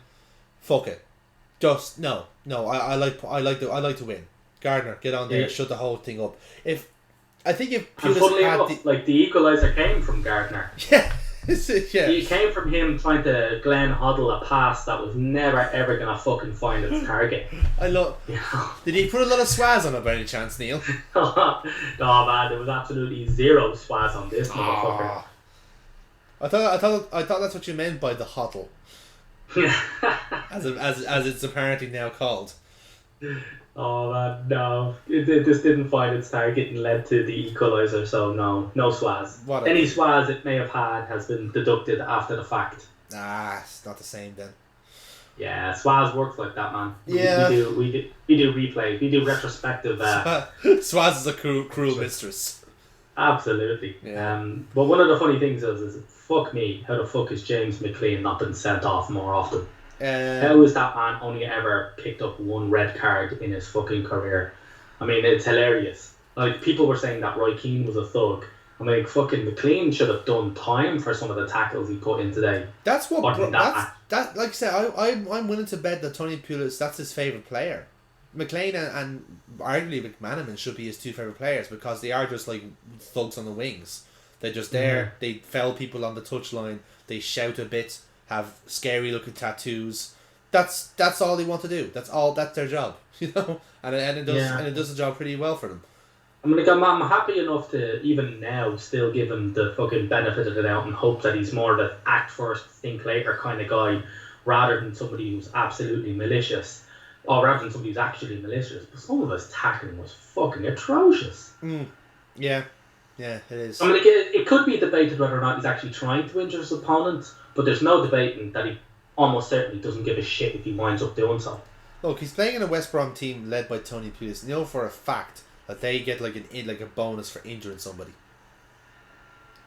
Fuck it. Just no. I like to win. Gardner, get on there, shut the whole thing up. If funnily enough, the equaliser came from Gardner. Yeah. Yeah. He came from him trying to Glenn Hoddle a pass that was never ever gonna fucking find its target. Did he put a lot of swaz on it by any chance, Neil? No man, there was absolutely zero swaz on this motherfucker. I thought that's what you meant by the Hoddle. as it's apparently now called. Oh man, no. It just didn't find its target and led to the equaliser, so no swaz. Any swaz it may have had has been deducted after the fact. It's not the same then. Yeah, swaz works like that, man. Yeah. We do replay. We do retrospective. Swaz is a cruel mistress. Absolutely. Yeah. But one of the funny things is fuck me, how the fuck is James McLean not been sent off more often? How is that man only ever picked up one red card in his fucking career? I mean, it's hilarious. Like, people were saying that Roy Keane was a thug. I mean, fucking McLean should have done time for some of the tackles he put in today. That's what. Like I said, I'm willing to bet that Tony Pulis, that's his favourite player. McLean and arguably McManaman should be his two favourite players because they are just like thugs on the wings. They're just there. They fell people on the touchline. They shout a bit. Have scary looking tattoos. That's all they want to do. That's their job, you know. And it does the job pretty well for them. I'm happy enough to even now still give him the fucking benefit of the doubt and hope that he's more of an act first, think later kind of guy, rather than somebody who's absolutely malicious, or rather than somebody who's actually malicious. But some of his tackling was fucking atrocious. Yeah, it is. I mean, it could be debated whether or not he's actually trying to injure his opponent, but there's no debating that he almost certainly doesn't give a shit if he winds up doing so. Look, he's playing in a West Brom team led by Tony Pulis. You know for a fact that they get like a bonus for injuring somebody.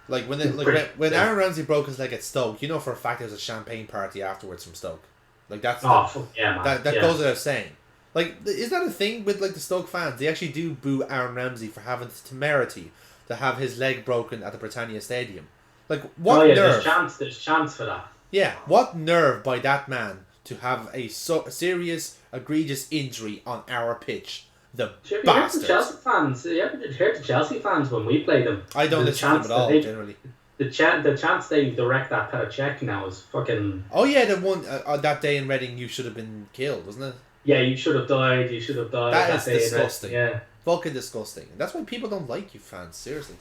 Like when Aaron Ramsey broke his leg at Stoke, you know for a fact there was a champagne party afterwards from Stoke. Like that's man. That goes without saying. Like, is that a thing with like the Stoke fans? They actually do boo Aaron Ramsey for having the temerity to have his leg broken at the Britannia Stadium. Like, what nerve? There's chance for that. Yeah, what nerve by that man to have a serious, egregious injury on our pitch. The bastard. You ever heard the Chelsea fans when we play them? I don't listen to them at all, generally. The chance they direct that Petr Cech now is fucking... Oh yeah, the one that day in Reading, you should have been killed, wasn't it? Yeah, you should have died. That is disgusting. Yeah. Fucking disgusting. That's why people don't like you fans, seriously.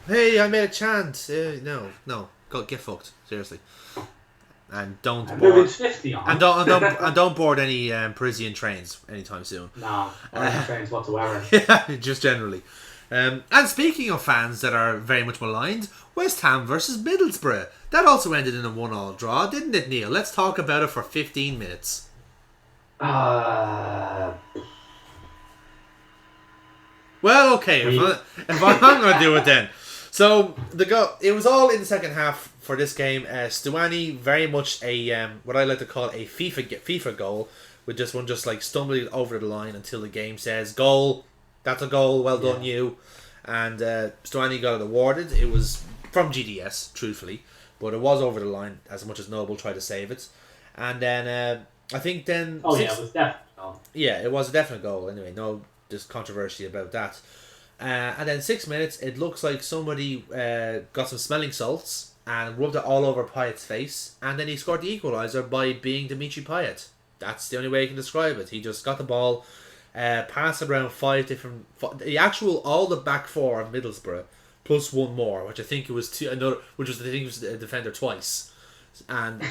Hey, I made a chant. No. Go get fucked, seriously. And don't board. And don't board any Parisian trains anytime soon. No, trains whatsoever. Yeah, just generally. And speaking of fans that are very much maligned, West Ham versus Middlesbrough. That also ended in a 1-1 draw, didn't it, Neil? Let's talk about it for 15 minutes. Well, okay, if I'm going to do it then. So it was all in the second half for this game. Stuani very much a what I like to call a FIFA goal, with this one just like stumbling over the line until the game says goal. That's a goal. Well done, you. And Stuani got it awarded. It was from GDS, truthfully, but it was over the line as much as Noble tried to save it. And then I think then. Oh yeah, it was definitely a goal. Yeah, it was a definite goal. Anyway, no. There's controversy about that. And then 6 minutes, it looks like somebody got some smelling salts and rubbed it all over Payet's face, and then he scored the equaliser by being Dimitri Payet. That's the only way you can describe it. He just got the ball, passed around all the back four of Middlesbrough, plus one more, which I think it was the defender twice, and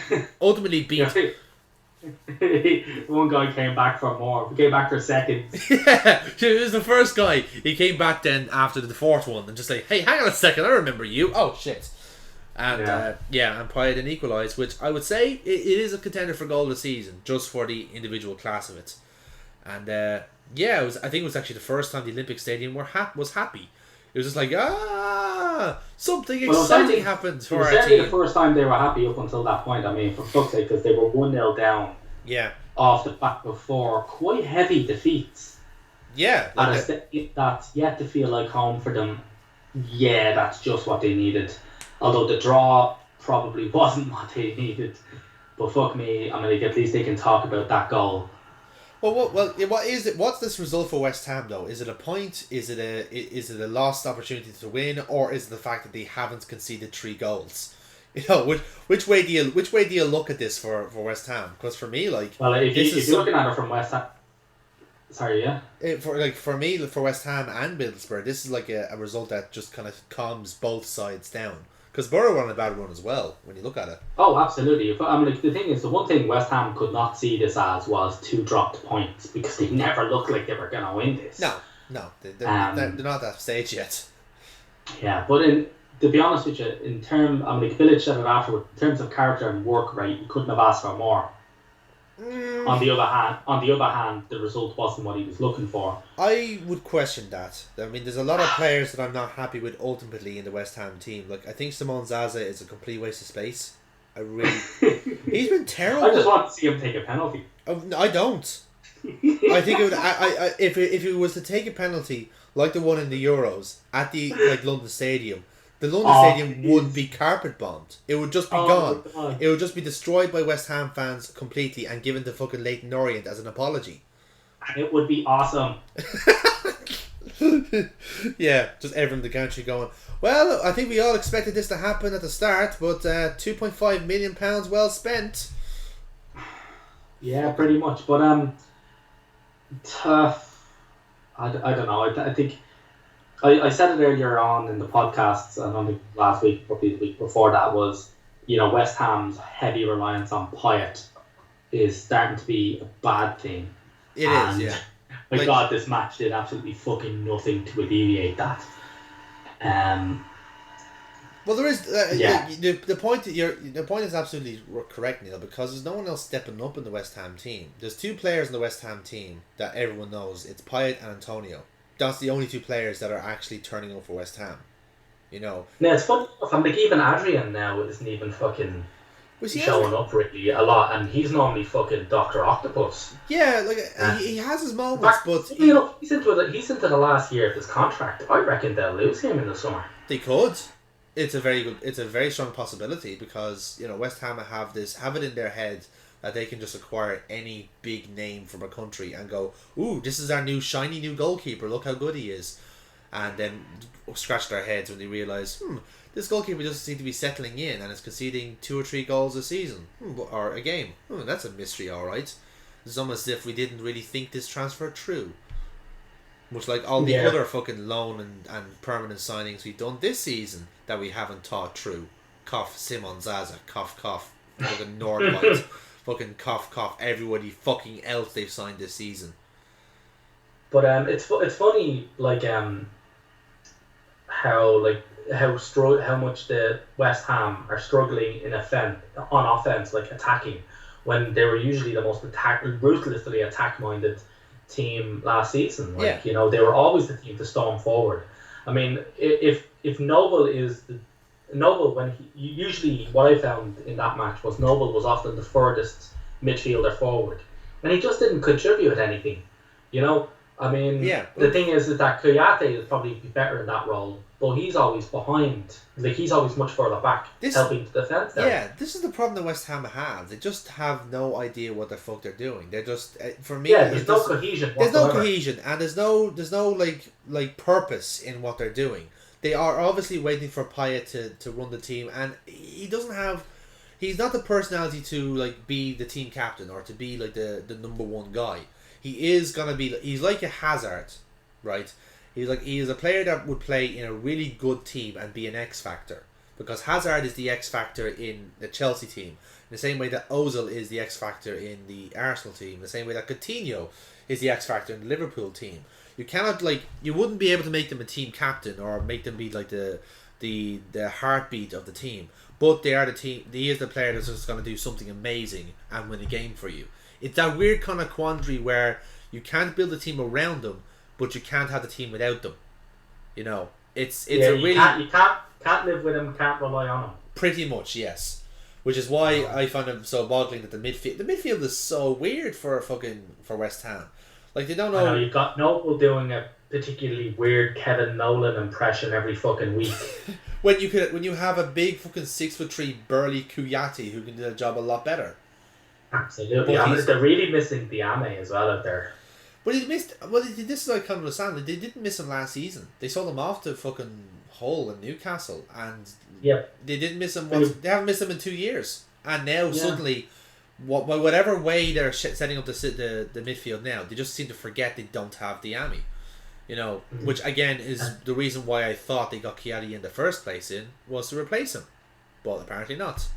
ultimately beat. One guy came back for more. He came back for seconds. Yeah, it was the first guy. He came back then after the fourth one and just like, hey, hang on a second, I remember you. Oh shit. And and Payet didn't equalise, which I would say it is a contender for goal of the season, just for the individual class of it. And I think it was actually the first time the Olympic Stadium was happy. It was just like, something exciting happened for our team. The first time they were happy up until that point. I mean, for fuck's sake, because they were 1-0 down. Yeah. off the back of 4 quite heavy defeats. Yeah, And that's yet to feel like home for them. Yeah, that's just what they needed. Although the draw probably wasn't what they needed. But fuck me, I mean, like, at least they can talk about that goal. What is it? What's this result for West Ham though? Is it a point? Is it a lost opportunity to win, or is it the fact that they haven't conceded 3 goals? You know, which way do you look at this for West Ham? Because for me, like, well, if you're looking at it from West Ham, sorry, yeah. For me, for West Ham and Middlesbrough, this is like a result that just kind of calms both sides down. Because Borough were on a bad run as well, when you look at it. Oh, absolutely. I mean, like, the thing is, the one thing West Ham could not see this as was 2 dropped points, because they never looked like they were going to win this. No, they're not at that stage yet. Yeah, but to be honest with you, I mean, like Village said it afterward, in terms of character and work rate, you couldn't have asked for more. On the other hand, the result wasn't what he was looking for. I would question that. I mean, there's a lot of players that I'm not happy with ultimately in the West Ham team. Like, I think Simon Zaza is a complete waste of space. He's been terrible. I just want to see him take a penalty. No, I don't. I think it would. If it was to take a penalty like the one in the Euros at the London Stadium, the London Stadium would be carpet bombed. It would just be gone. It would just be destroyed by West Ham fans completely and given to fucking Leyton Orient as an apology. It would be awesome. Yeah, just everyone in the country going, well, I think we all expected this to happen at the start, but £2.5 million well spent. Yeah, pretty much. But I don't know. I think I said it earlier on in the podcasts, and only last week, probably the week before that, was, you know, West Ham's heavy reliance on Payet is starting to be a bad thing. It is, yeah. My God, this match did absolutely fucking nothing to alleviate that. Well, there is the point is absolutely correct, Neil, because there's no one else stepping up in the West Ham team. There's 2 players in the West Ham team that everyone knows. It's Payet and Antonio. That's the only 2 players that are actually turning up for West Ham. You know. Yeah, it's funny enough. I'm like, even Adrian now isn't even fucking showing up really a lot, and he's normally fucking Dr. Octopus. Yeah, like he has his moments, but he's into the last year of his contract. I reckon they'll lose him in the summer. They could. It's a very strong possibility, because, you know, West Ham have it in their head that they can just acquire any big name from a country and go, ooh, this is our new shiny new goalkeeper, look how good he is, and then scratch their heads when they realise, this goalkeeper doesn't seem to be settling in and is conceding 2 or 3 goals a season, or a game. That's a mystery, alright. It's almost as if we didn't really think this transfer through. Much like all the other fucking loan and permanent signings we've done this season that we haven't thought through. Cough Simon Zaza, cough cough, fucking Nordwhite, fucking cough cough, everybody fucking else they've signed this season. But it's funny, like, how much the West Ham are struggling on offense, like attacking, when they were usually the most ruthlessly attack-minded team last season. Like, you know, they were always the team to storm forward. I mean, if Noble when usually what I found in that match was Noble was often the furthest midfielder forward, and he just didn't contribute anything. You know, I mean, the thing is that Kouyaté would probably be better in that role, but he's always behind. Like, he's always much further back, helping the defence. Yeah, this is the problem that West Ham have. They just have no idea what the fuck they're doing. They're just, for me, there's no cohesion. There's no cohesion, and there's no like purpose in what they're doing. They are obviously waiting for Payet to run the team, and he doesn't have. He's not the personality to like be the team captain or to be like the number one guy. He is gonna be. He's like a Hazard, right? He is a player that would play in a really good team and be an X factor, because Hazard is the X factor in the Chelsea team, in the same way that Ozil is the X factor in the Arsenal team, in the same way that Coutinho is the X factor in the Liverpool team. You cannot you wouldn't be able to make them a team captain or make them be like the heartbeat of the team, but they are the team. He is the player that's just going to do something amazing and win a game for you. It's that weird kind of quandary where you can't build a team around them, but you can't have the team without them. You know, it's a really you can't live with them, can't rely on them. Pretty much, yes. which is why I find it so boggling that the midfield is so weird for West Ham. Like they don't know. I know you've got Noble doing a particularly weird Kevin Nolan impression every fucking week. when you have a big fucking 6'3" burly Kouyaté who can do the job a lot better. Absolutely, they're really missing Diame as well out there. But he missed. Well, this is what I can't understand. They didn't miss him last season. They sold him off to fucking Hull in Newcastle, and they didn't miss him. They haven't missed him in 2 years, and now suddenly, whatever way they're setting up the midfield now, they just seem to forget they don't have Diame. You know, which again is the reason why I thought they got Kouyaté in the first place was to replace him, but apparently not.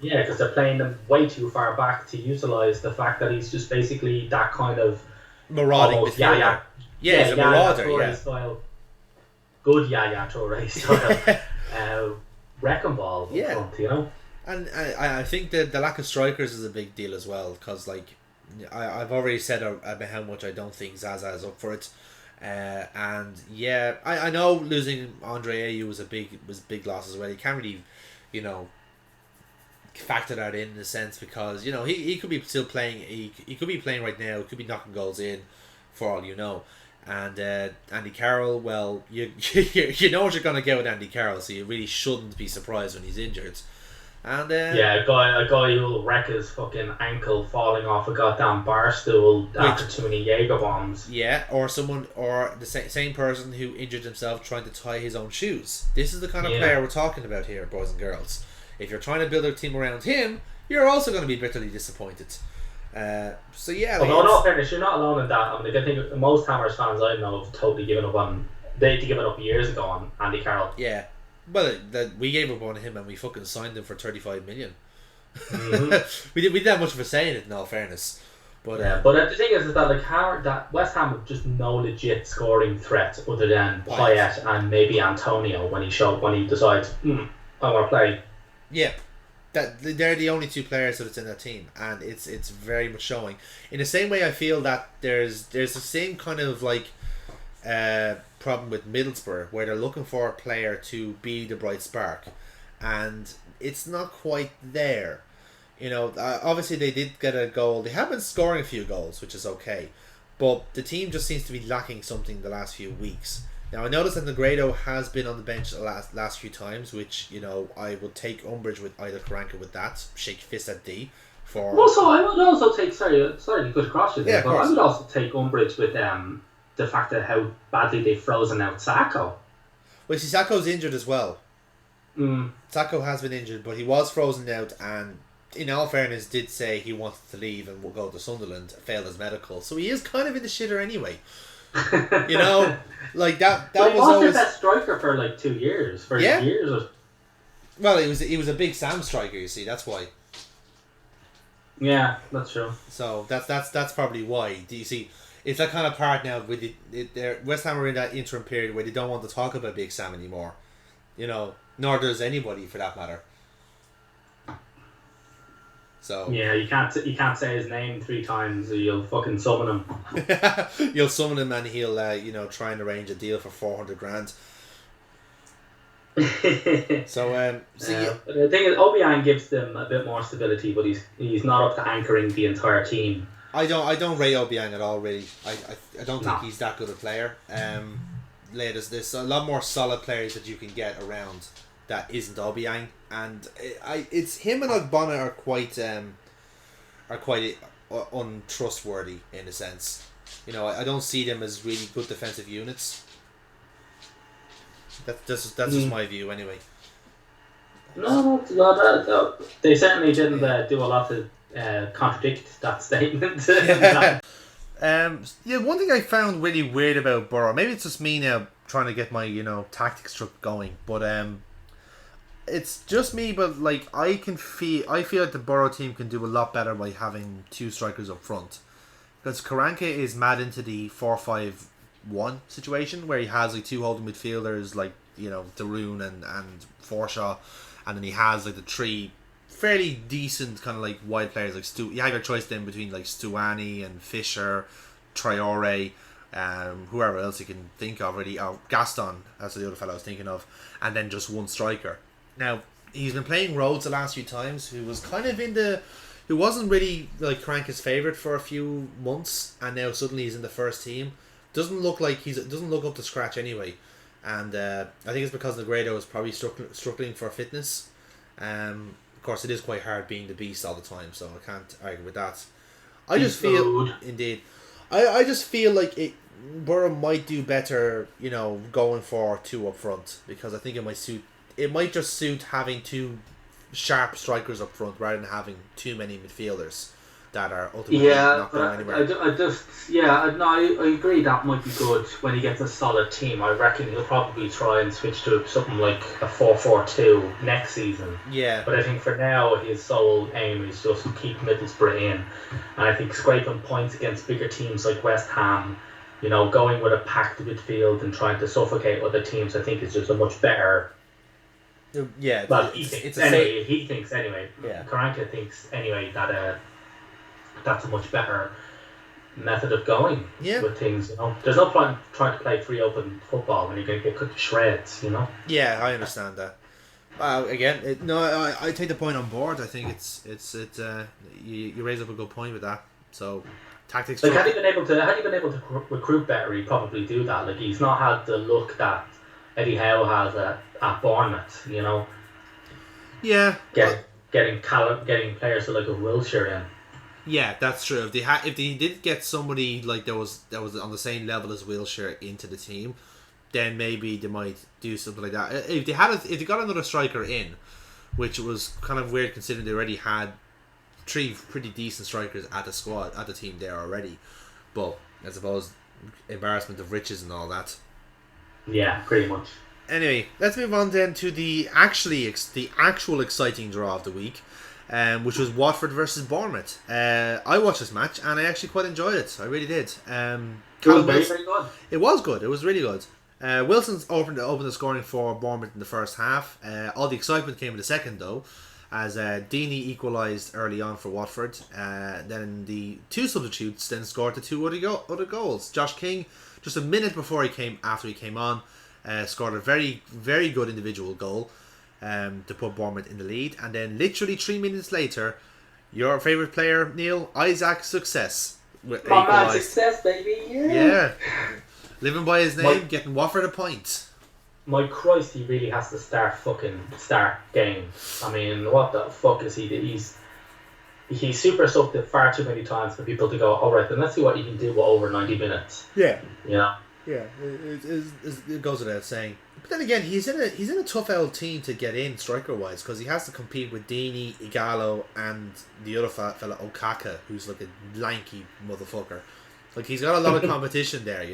Yeah, because they're playing them way too far back to utilise the fact that he's just basically that kind of marauding midfielder. Yeah, he's a marauder. Style. Good Yaya Toure style. Wrecking ball in front, you know. And I think that the lack of strikers is a big deal as well, because like I've already said about how much I don't think Zaza is up for it. And yeah, I know losing Andre Ayew was a big loss as well. You can't really, you know, factor that in a sense, because you know he could be still playing. He could be playing right now. Could be knocking goals in, for all you know. And Andy Carroll, well, you know what you're gonna get with Andy Carroll, so you really shouldn't be surprised when he's injured. And a guy who will wreck his fucking ankle falling off a goddamn bar stool after too many Jaeger bombs. Yeah, or the same person who injured himself trying to tie his own shoes. This is the kind of player we're talking about here, boys and girls. If you're trying to build a team around him, you're also going to be bitterly disappointed. So yeah. Although, in all fairness, you're not alone in that. I mean, I think most Hammers fans I know have totally given up on. They had to give it up years ago on Andy Carroll. Yeah. Well, we gave up on him and we fucking signed him for 35 million. Mm-hmm. we didn't have much of a say in it, in all fairness. But the thing is that like that West Ham have just no legit scoring threat other than Payet and maybe Antonio when he decides I want to play. Yeah, that they're the only two players that's in that team, and it's very much showing. In the same way, I feel that there's the same kind of like problem with Middlesbrough, where they're looking for a player to be the bright spark, and it's not quite there. You know, obviously they did get a goal. They have been scoring a few goals, which is okay, but the team just seems to be lacking something the last few weeks. Now I noticed that Negredo has been on the bench the last few times, which, you know, I would take umbrage with either Karanka with that. Shake fist at D. Also, I would also take sorry to cut across you there, but I would also take umbrage with the fact that how badly they've frozen out Sacco. Well, see, Sacco's injured as well. Mm. Sacco has been injured, but he was frozen out, and in all fairness did say he wanted to leave and will go to Sunderland, failed his medical, so he is kind of in the shitter anyway. You know, like that was always their best striker for like 2 years. Well, he was a big Sam striker, you see, that's why. Yeah, that's true. So that's probably why. Do you see? It's that kind of part now with West Ham are in that interim period where they don't want to talk about Big Sam anymore. You know, nor does anybody for that matter. So yeah, you can't say his name 3 times or you'll fucking summon him. You'll summon him and he'll try and arrange a deal for 400 grand. So the thing is, Obiang gives them a bit more stability, but he's not up to anchoring the entire team. I don't rate Obiang at all, really. I don't think he's that good a player. There's a lot more solid players that you can get around that isn't Obiang, and it's him and Ogbonna are quite untrustworthy in a sense. You know, I don't see them as really good defensive units. That's just my view anyway. No, they certainly didn't do a lot to contradict that statement. One thing I found really weird about Borough, maybe it's just me now trying to get my tactics truck going, but it's just me. But like I feel like the Borough team can do a lot better by having 2 strikers up front, because Karanka is mad into the 4-5-1 situation where he has like 2 holding midfielders like Darun and Forshaw, and then he has like the 3 fairly decent kind of like wide players like you have your choice then between like Stuani and Fisher, Traore, whoever else you can think of really, or Gaston, that's the other fellow I was thinking of, and then just 1 striker. Now he's been playing Rhodes the last few times, who was kind of who wasn't really like Karanka's favourite for a few months, and now suddenly he's in the first team. Doesn't look up to scratch anyway, and I think it's because Negredo is probably struggling for fitness. Of course, it is quite hard being the beast all the time, so I can't argue with that. I just feel like Borough might do better, going for two up front, because I think it might just suit having two sharp strikers up front rather than having too many midfielders that are ultimately not going anywhere. I agree that might be good when he gets a solid team. I reckon he'll probably try and switch to something like a 4-4-2 next season. Yeah. But I think for now his sole aim is just to keep Middlesbrough in, and I think scraping points against bigger teams like West Ham, going with a packed midfield and trying to suffocate other teams, I think is just a much better. Yeah. Well, he thinks anyway. Yeah. Karanka thinks anyway that that's a much better method of going with things. There's no point trying to play free open football when you're going to get cut to shreds. Yeah, I understand that. Again, I take the point on board. I think it's you raise up a good point with that. So tactics. Like, had he been able to recruit better, he'd probably do that. Like, he's not had the look that Eddie Howe has at Bournemouth. Yeah. Getting players like a Wilshere in. Yeah, that's true. If they did get somebody like that was on the same level as Wilshere into the team, then maybe they might do something like that. If they got another striker in, which was kind of weird considering they already had 3 pretty decent strikers at the team there already. But I suppose embarrassment of riches and all that. Yeah, pretty much. Anyway, let's move on then to the actual exciting draw of the week. Which was Watford versus Bournemouth. I watched this match and I actually quite enjoyed it. I really did. It was very, very good. It was good. It was really good. Wilson's opened the scoring for Bournemouth in the first half. All the excitement came in the second though, as Deeney equalised early on for Watford. Then the 2 substitutes then scored the 2 other goals. Josh King, just a minute after he came on, scored a very, very good individual goal. To put Bournemouth in the lead, and then literally 3 minutes later, your favourite player, Neil, Isaac Success. My man, Success, baby, yeah. Living by his name, getting Watford a point. My Christ, he really has to start games. I mean, what the fuck is he? He's super subbed it far too many times for people to go, alright, then let's see what he can do with over 90 minutes. Yeah. Yeah, it goes without saying. But then again, he's in a tough old team to get in striker wise, because he has to compete with Deeney, Igalo, and the other fella Okaka, who's like a lanky motherfucker. Like, he's got a lot of competition there,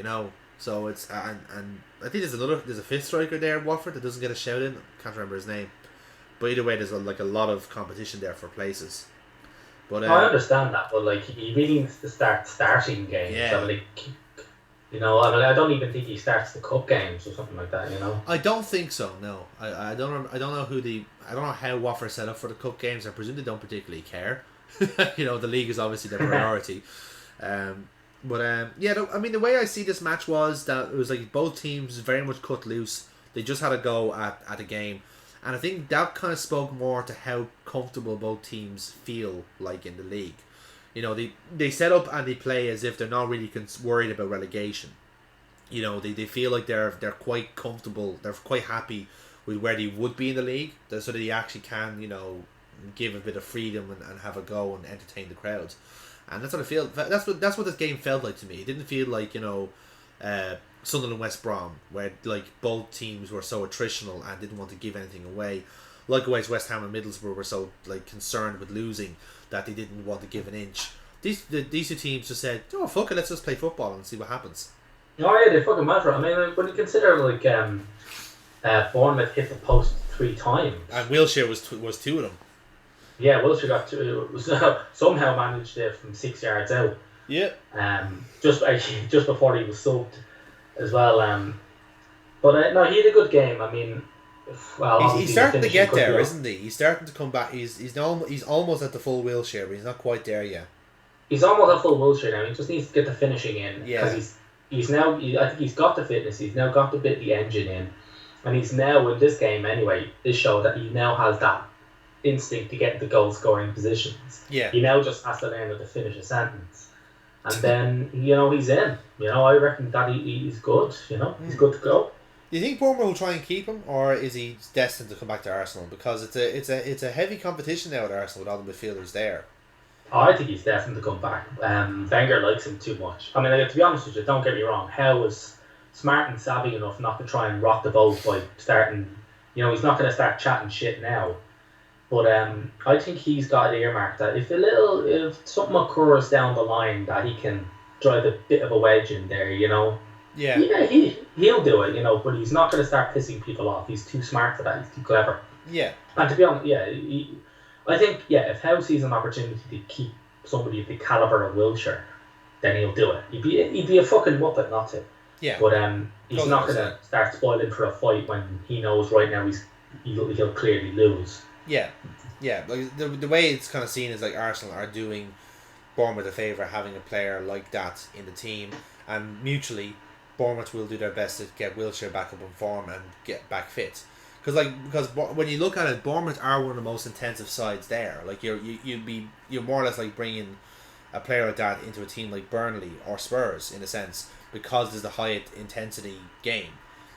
So it's and I think there's a 5th striker there in Watford that doesn't get a shout in. Can't remember his name. But either way, there's a lot of competition there for places. But I understand that, but like, he really needs to start starting games. Yeah. So, like, I don't even think he starts the cup games or something like that. I don't think so. No, I don't know how Watford set up for the cup games. I presume they don't particularly care. The league is obviously their priority. I mean, the way I see this match was that it was like both teams very much cut loose. They just had a go at the game, and I think that kind of spoke more to how comfortable both teams feel like in the league. They set up and they play as if they're not really worried about relegation. They feel like they're quite comfortable. They're quite happy with where they would be in the league, so that they actually can, give a bit of freedom and have a go and entertain the crowds. And that's what I feel. That's what this game felt like to me. It didn't feel like Sunderland West Brom, where like both teams were so attritional and didn't want to give anything away. Likewise, West Ham and Middlesbrough were so like concerned with losing that they didn't want to give an inch. These 2 teams just said, "Oh fuck it, let's just play football and see what happens." Oh yeah, they fucking matter. I mean, when you consider like Bournemouth hit the post 3 times, and Wilshere was 2 of them. Yeah, Wilshere got 2. Somehow managed it from 6 yards out. Yeah. Just before he was subbed as well. But no, he had a good game. I mean, well, he's starting to get there, isn't he? He's starting to come back. He's almost at the full Wilshere, but he's not quite there yet. He's almost at full Wilshere now. He just needs to get the finishing in. Yeah. Because he's now. I think he's got the fitness. He's now got the engine in, And he's now, in this game anyway, this show that he now has that instinct to get into goal scoring positions. Yeah. He now just has to learn how to finish a sentence. And then, he's in. I reckon that he's good, he's good to go. Do you think Bournemouth will try and keep him, or is he destined to come back to Arsenal? Because it's a heavy competition now at Arsenal with all the midfielders there. I think he's destined to come back. Wenger likes him too much. I mean, to be honest with you, don't get me wrong, Howe was smart and savvy enough not to try and rock the boat by starting, he's not going to start chatting shit now. But I think he's got it earmarked that if something occurs down the line that he can drive a bit of a wedge in there, Yeah, he'll do it, but he's not going to start pissing people off. He's too smart for that. He's too clever. Yeah. And to be honest, I think, if Howe sees an opportunity to keep somebody of the caliber of Wilshere, then he'll do it. He'd be a fucking muppet not to. Yeah. But he's not going to start spoiling for a fight when he knows right now he'll clearly lose. Yeah. Like the way it's kind of seen is like Arsenal are doing Bournemouth a favour having a player like that in the team, and mutually Bournemouth will do their best to get Wilshere back up in form and get back fit. Because when you look at it, Bournemouth are one of the most intensive sides there. Like you're more or less like bringing a player like that into a team like Burnley or Spurs in a sense, because there's the high intensity game.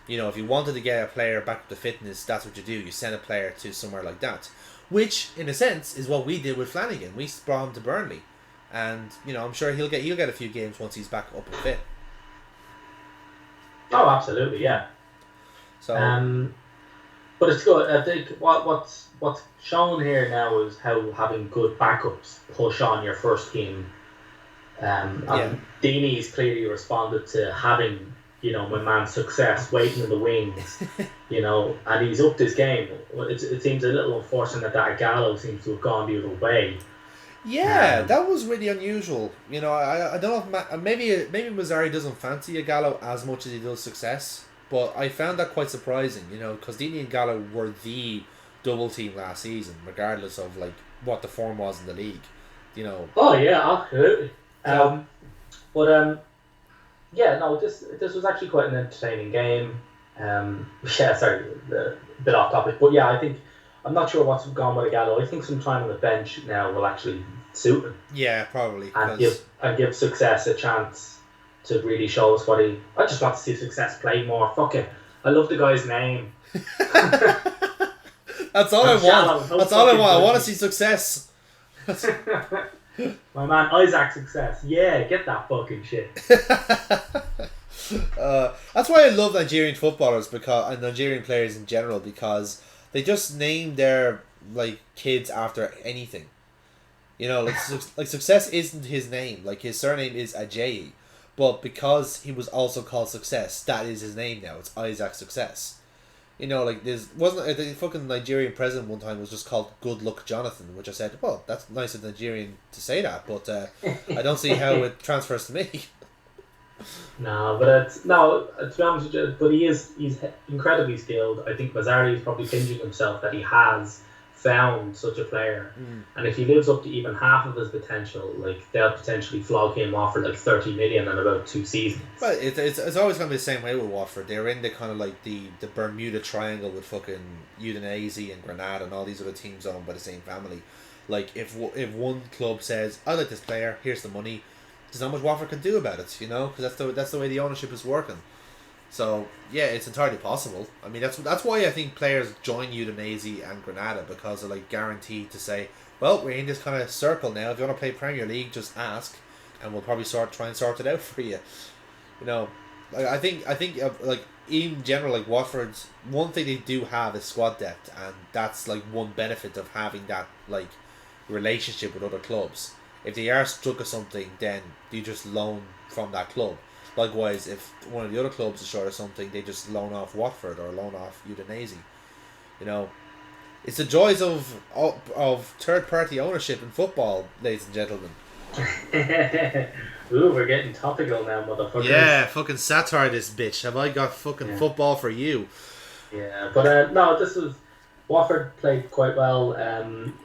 If you wanted to get a player back up to fitness, that's what you do. You send a player to somewhere like that, which in a sense is what we did with Flanagan. We brought him to Burnley, and I'm sure he'll get a few games once he's back up and fit. Oh, absolutely, yeah. So. But it's good. I think what's shown here now is how having good backups push on your first team. And Deeney's clearly responded to having, my man's success waiting in the wings, and he's upped his game. It seems a little unfortunate that Gallo seems to have gone the other way. Yeah, that was really unusual. I don't know if maybe Mazzari doesn't fancy Gallo as much as he does Success. But I found that quite surprising, because Deeney and Gallo were the double team last season, regardless of like what the form was in the league, Oh yeah, absolutely. This was actually quite an entertaining game. Sorry, a bit off topic, but yeah, I think I'm not sure what's gone with Gallo. I think some time on the bench now will actually suit him. Yeah, probably. And give Success a chance to really show us what he... I just want to see Success play more. Fuck it. I love the guy's name. That's all I want. That's all I want. I want to see Success. My man Isaac Success. Yeah, get that fucking shit. That's why I love Nigerian footballers and Nigerian players in general, because they just name their like kids after anything. Like Success isn't his name. Like his surname is Ajayi. But because he was also called Success, that is his name now. It's Isaac Success. Like the fucking Nigerian president one time was just called Good Luck Jonathan, which I said, well, that's nice of Nigerian to say that, but I don't see how it transfers to me. To be honest with you, but he's incredibly skilled. I think Mazzari is probably pinching himself that he has found such a player, and if he lives up to even half of his potential, like they'll potentially flog him off for like 30 million in about 2 seasons. Well, it's always going to be the same way with Watford. They're in the kind of like the Bermuda Triangle with fucking Udinese and Granada and all these other teams owned by the same family. Like if one club says, I like this player, here's the money, there's not much Watford can do about it, because that's the way the ownership is working. So yeah, it's entirely possible. I mean, that's why I think players join Udinese and Granada, because they're like guaranteed to say, well, we're in this kind of circle now. If you want to play Premier League, just ask, and we'll probably try and sort it out for you. Like I think like in general, like Watford's one thing they do have is squad depth, and that's like one benefit of having that like relationship with other clubs. If they are struck or something, then you just loan from that club. Likewise, if one of the other clubs is short of something, they just loan off Watford or loan off Udinese. It's the joys of third-party ownership in football, ladies and gentlemen. Ooh, we're getting topical now, motherfuckers. Yeah, fucking satire this bitch. Have I got fucking football for you? Yeah, but this was... Watford played quite well.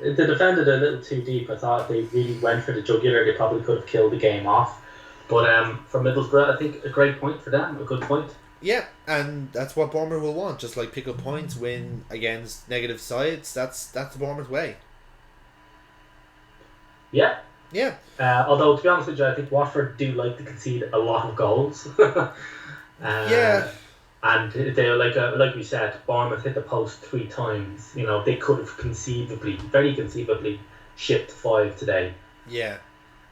They defended a little too deep. I thought they really went for the jugular. They probably could have killed the game off. But for Middlesbrough, I think a great point for them. A good point. Yeah, and that's what Bournemouth will want. Just like pick up points, win against negative sides. That's the Bournemouth way. Yeah. Yeah. Although, to be honest with you, I think Watford do like to concede a lot of goals. Yeah. And they like we said, Bournemouth hit the post 3 times. You know, they could have very conceivably shipped 5 today. Yeah,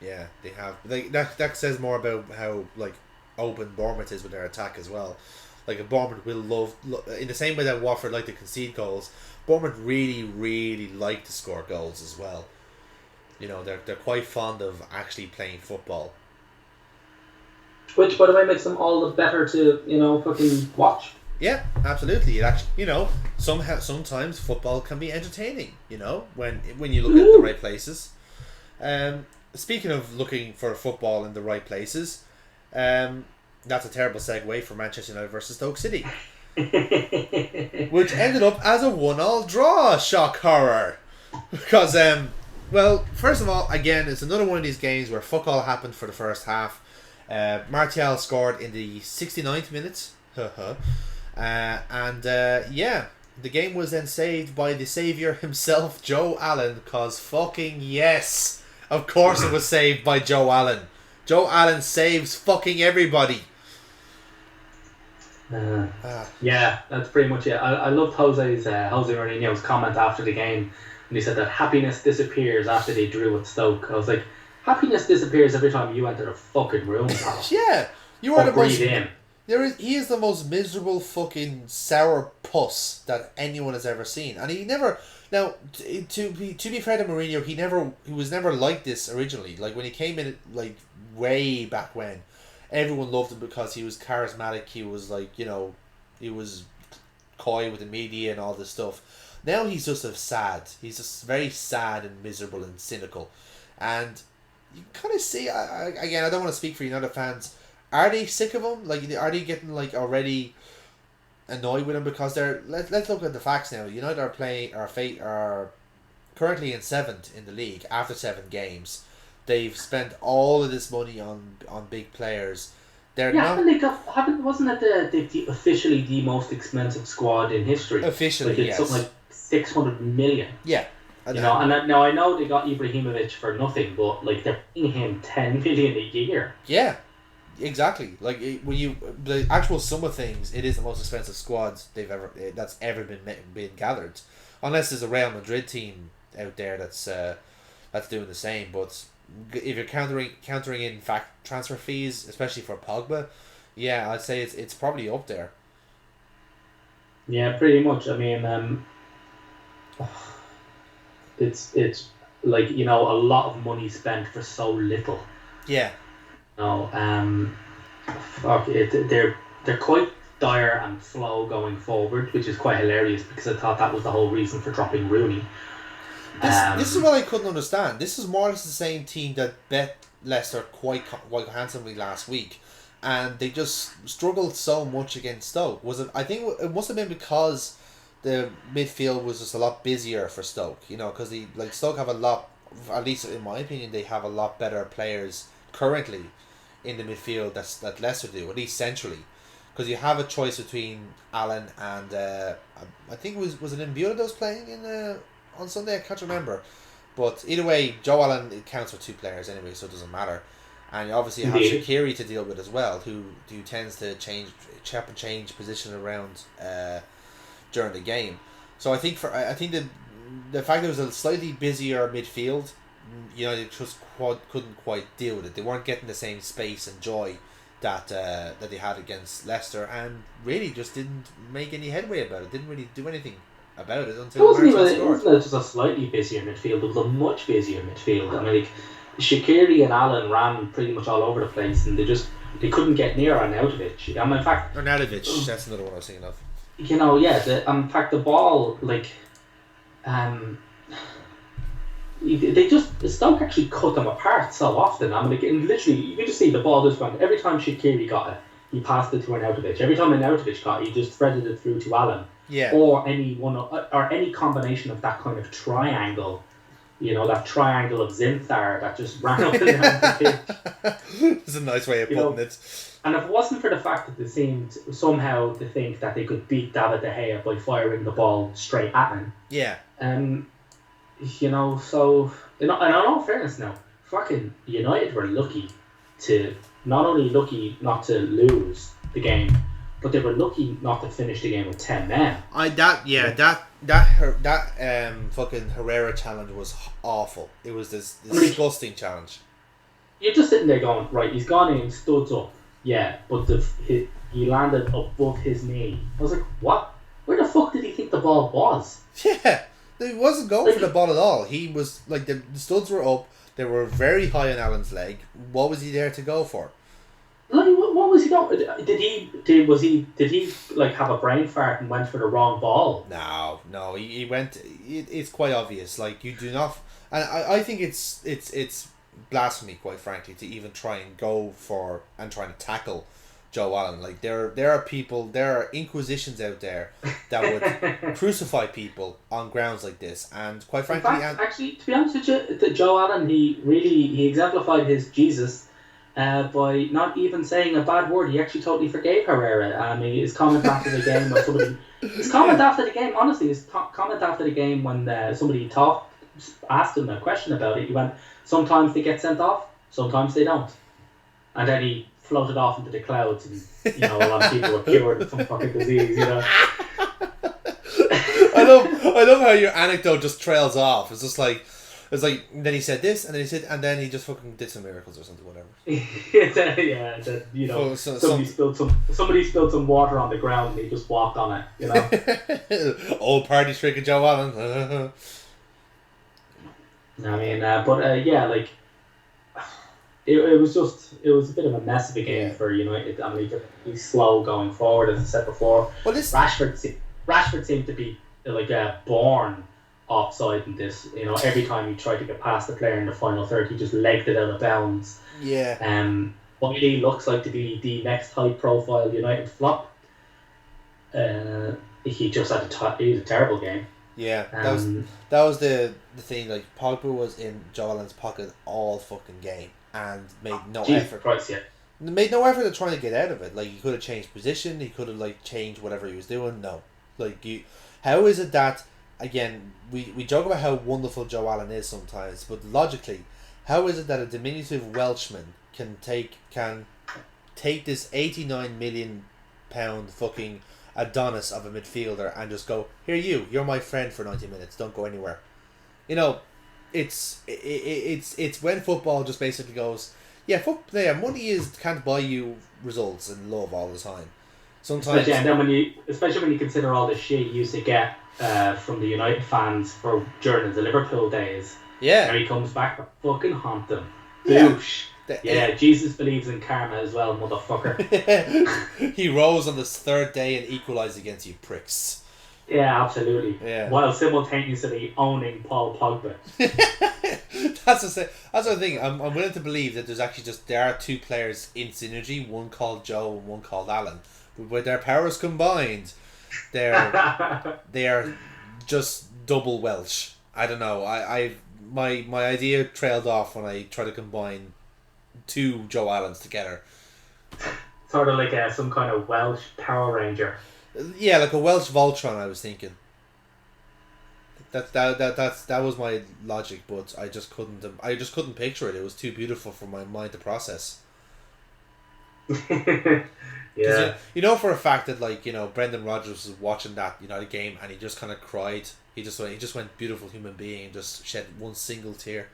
they have. Like that says more about how like open Bournemouth is with their attack as well. Like if Bournemouth will love in the same way that Watford like to concede goals, Bournemouth really like to score goals as well. You know, they're quite fond of actually playing football. Which, by the way, makes them all the better to, fucking watch. Yeah, absolutely. It actually, sometimes football can be entertaining. When you look at the right places. Speaking of looking for football in the right places, that's a terrible segue for Manchester United versus Stoke City, which ended up as a 1-1 draw. Shock horror, because first of all, again, it's another one of these games where fuck all happened for the first half. Martial scored in the 69th minute. The game was then saved by the saviour himself, Joe Allen, because fucking yes, of course it was saved by Joe Allen. Joe Allen saves fucking everybody. Yeah, that's pretty much it. I loved Jose Mourinho's comment after the game, and he said that happiness disappears after they drew at Stoke. I was like, happiness disappears every time you enter a fucking room. Yeah, you are the most. In. He is the most miserable fucking sour puss that anyone has ever seen, and he never. Now, to be fair to Mourinho, he was never like this originally. Like when he came in, like way back when, everyone loved him because he was charismatic. He was like, he was coy with the media and all this stuff. Now he's just sad. He's just very sad and miserable and cynical, and you kind of see. Again, I don't want to speak for United fans. Are they sick of him? Like, are they getting like already annoyed with him because they're? Let's look at the facts now. United are currently in 7th in the league after 7 games. They've spent all of this money on big players. Wasn't it officially the most expensive squad in history? Officially, yes. Something like 600 million. Yeah. Now I know they got Ibrahimovic for nothing, but like they're paying him 10 million a year. Yeah. Exactly. Like when the actual sum of things, it is the most expensive squad that's ever been gathered, unless there's a Real Madrid team out there that's doing the same. But if you're countering in fact transfer fees, especially for Pogba, yeah, I'd say it's probably up there. Yeah, pretty much. I mean, it's like a lot of money spent for so little. Yeah. They're quite dire and slow going forward, which is quite hilarious because I thought that was the whole reason for dropping Rooney. This is what I couldn't understand. This is more or less the same team that bet Leicester quite handsomely last week, and they just struggled so much against Stoke. I think it must have been because the midfield was just a lot busier for Stoke. Because Stoke have a lot, at least in my opinion, they have a lot better players currently in the midfield that Leicester do, at least centrally, because you have a choice between Allen and I think was it Mbula that was playing in on Sunday. I can't remember, but either way, Joe Allen counts for 2 players anyway, so it doesn't matter. And you obviously have Shaqiri to deal with as well, who tends to change position around during the game. So I think the fact there was a slightly busier midfield, they just couldn't quite deal with it. They weren't getting the same space and joy that they had against Leicester, and really just didn't make any headway about it. Didn't really do anything about it until it wasn't just a slightly busier midfield. It was a much busier midfield. I mean, Shaqiri and Allen ran pretty much all over the place, and they couldn't get near Arnautovic. In fact, Arnautovic, that's another one I was thinking of. In fact, the ball, Stoke actually cut them apart so often. I mean, literally, you could just see the ball just went. Every time Shaqiri got it, he passed it to Arnautovic. Every time Arnautovic got it, he just threaded it through to Allen. Yeah. Or any combination of that kind of triangle, that triangle of Zinthar that just ran up and down the pitch. It's a nice way of putting it. And if it wasn't for the fact that they seemed somehow to think that they could beat David De Gea by firing the ball straight at him. Yeah. So in all fairness now, fucking United were not only lucky not to lose the game, but they were lucky not to finish the game with 10 men. That fucking Herrera challenge was awful. It was this disgusting challenge. You're just sitting there going, right, he's gone in, stood up, yeah, but he landed above his knee. I was like, what? Where the fuck did he think the ball was? Yeah, he wasn't going for the ball at all. He was like, the studs were up. They were very high on Alan's leg. What was he there to go for? Like, what was he going? Did he like have a brain fart and went for the wrong ball? No. He went. It's quite obvious. Like, you do not, and I think it's blasphemy, quite frankly, to even try and go for and try to tackle Joe Allen. Like, there are inquisitions out there that would crucify people on grounds like this, and quite frankly, actually, to be honest with you, Joe Allen, he exemplified his Jesus by not even saying a bad word. He actually totally forgave Herrera. His comment after the game when somebody, honestly, his comment after the game when somebody asked him a question about it, he went, sometimes they get sent off, sometimes they don't, and then he floated off into the clouds, and a lot of people were cured of some fucking disease. I love how your anecdote just trails off. It's just like, then he said this, and then he said, and then he just fucking did some miracles or something, whatever. Somebody spilled some water on the ground, and he just walked on it. Old party trick of Joe Allen. It was a bit of a mess of a game for United. He's slow going forward, as I said before. Well, Rashford seemed to be born offside in this. Every time he tried to get past the player in the final third, he just legged it out of bounds. Yeah. Wiley looks like to be the next high-profile United flop. He just had a terrible game. Yeah, that was the thing. Like, Pogba was in Joe Allen's pocket all fucking game and made no effort. Christ, yeah. Made no effort at trying to get out of it. Like, he could have changed position. He could have changed whatever he was doing. No, how is it that, again, we joke about how wonderful Joe Allen is sometimes, but logically, how is it that a diminutive Welshman can take this £89 million fucking Adonis of a midfielder and just go, here, you're my friend for 90 minutes, don't go anywhere. It's when football just basically goes, money can't buy you results and love all the time. Sometimes, especially when you consider all the shit you used to get from the United fans during the Liverpool days. Yeah, and he comes back to fucking haunt them. Boosh. Jesus believes in karma as well, motherfucker. He rose on the third day and equalised against you pricks. Yeah, absolutely. Yeah. While simultaneously owning Paul Pogba. That's the thing. I'm willing to believe that there are two players in synergy, one called Joe and one called Alan. But with their powers combined, they are just double Welsh. I don't know. My idea trailed off when I tried to combine two Joe Allens together. Sort of like some kind of Welsh Power Ranger. Yeah, like a Welsh Voltron, I was thinking. That was my logic, but I just couldn't picture it. It was too beautiful for my mind to process. Yeah. For a fact that Brendan Rodgers was watching that United game and he just kind of cried. He just went beautiful human being and just shed one single tear.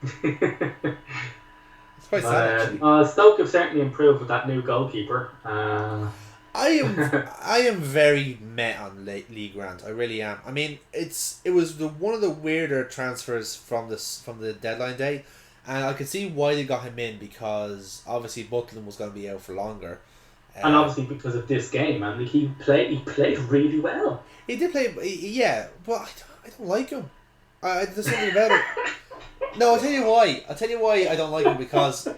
It's quite sad. Stoke have certainly improved with that new goalkeeper. I am very met on Lee Grant. I really am. I mean, it was one of the weirder transfers from the deadline day, and I could see why they got him in, because obviously Butland was going to be out for longer, and obviously because of this game, and he played really well. He did play, yeah, but I don't like him. There's something about it. No, I'll tell you why I don't like him, because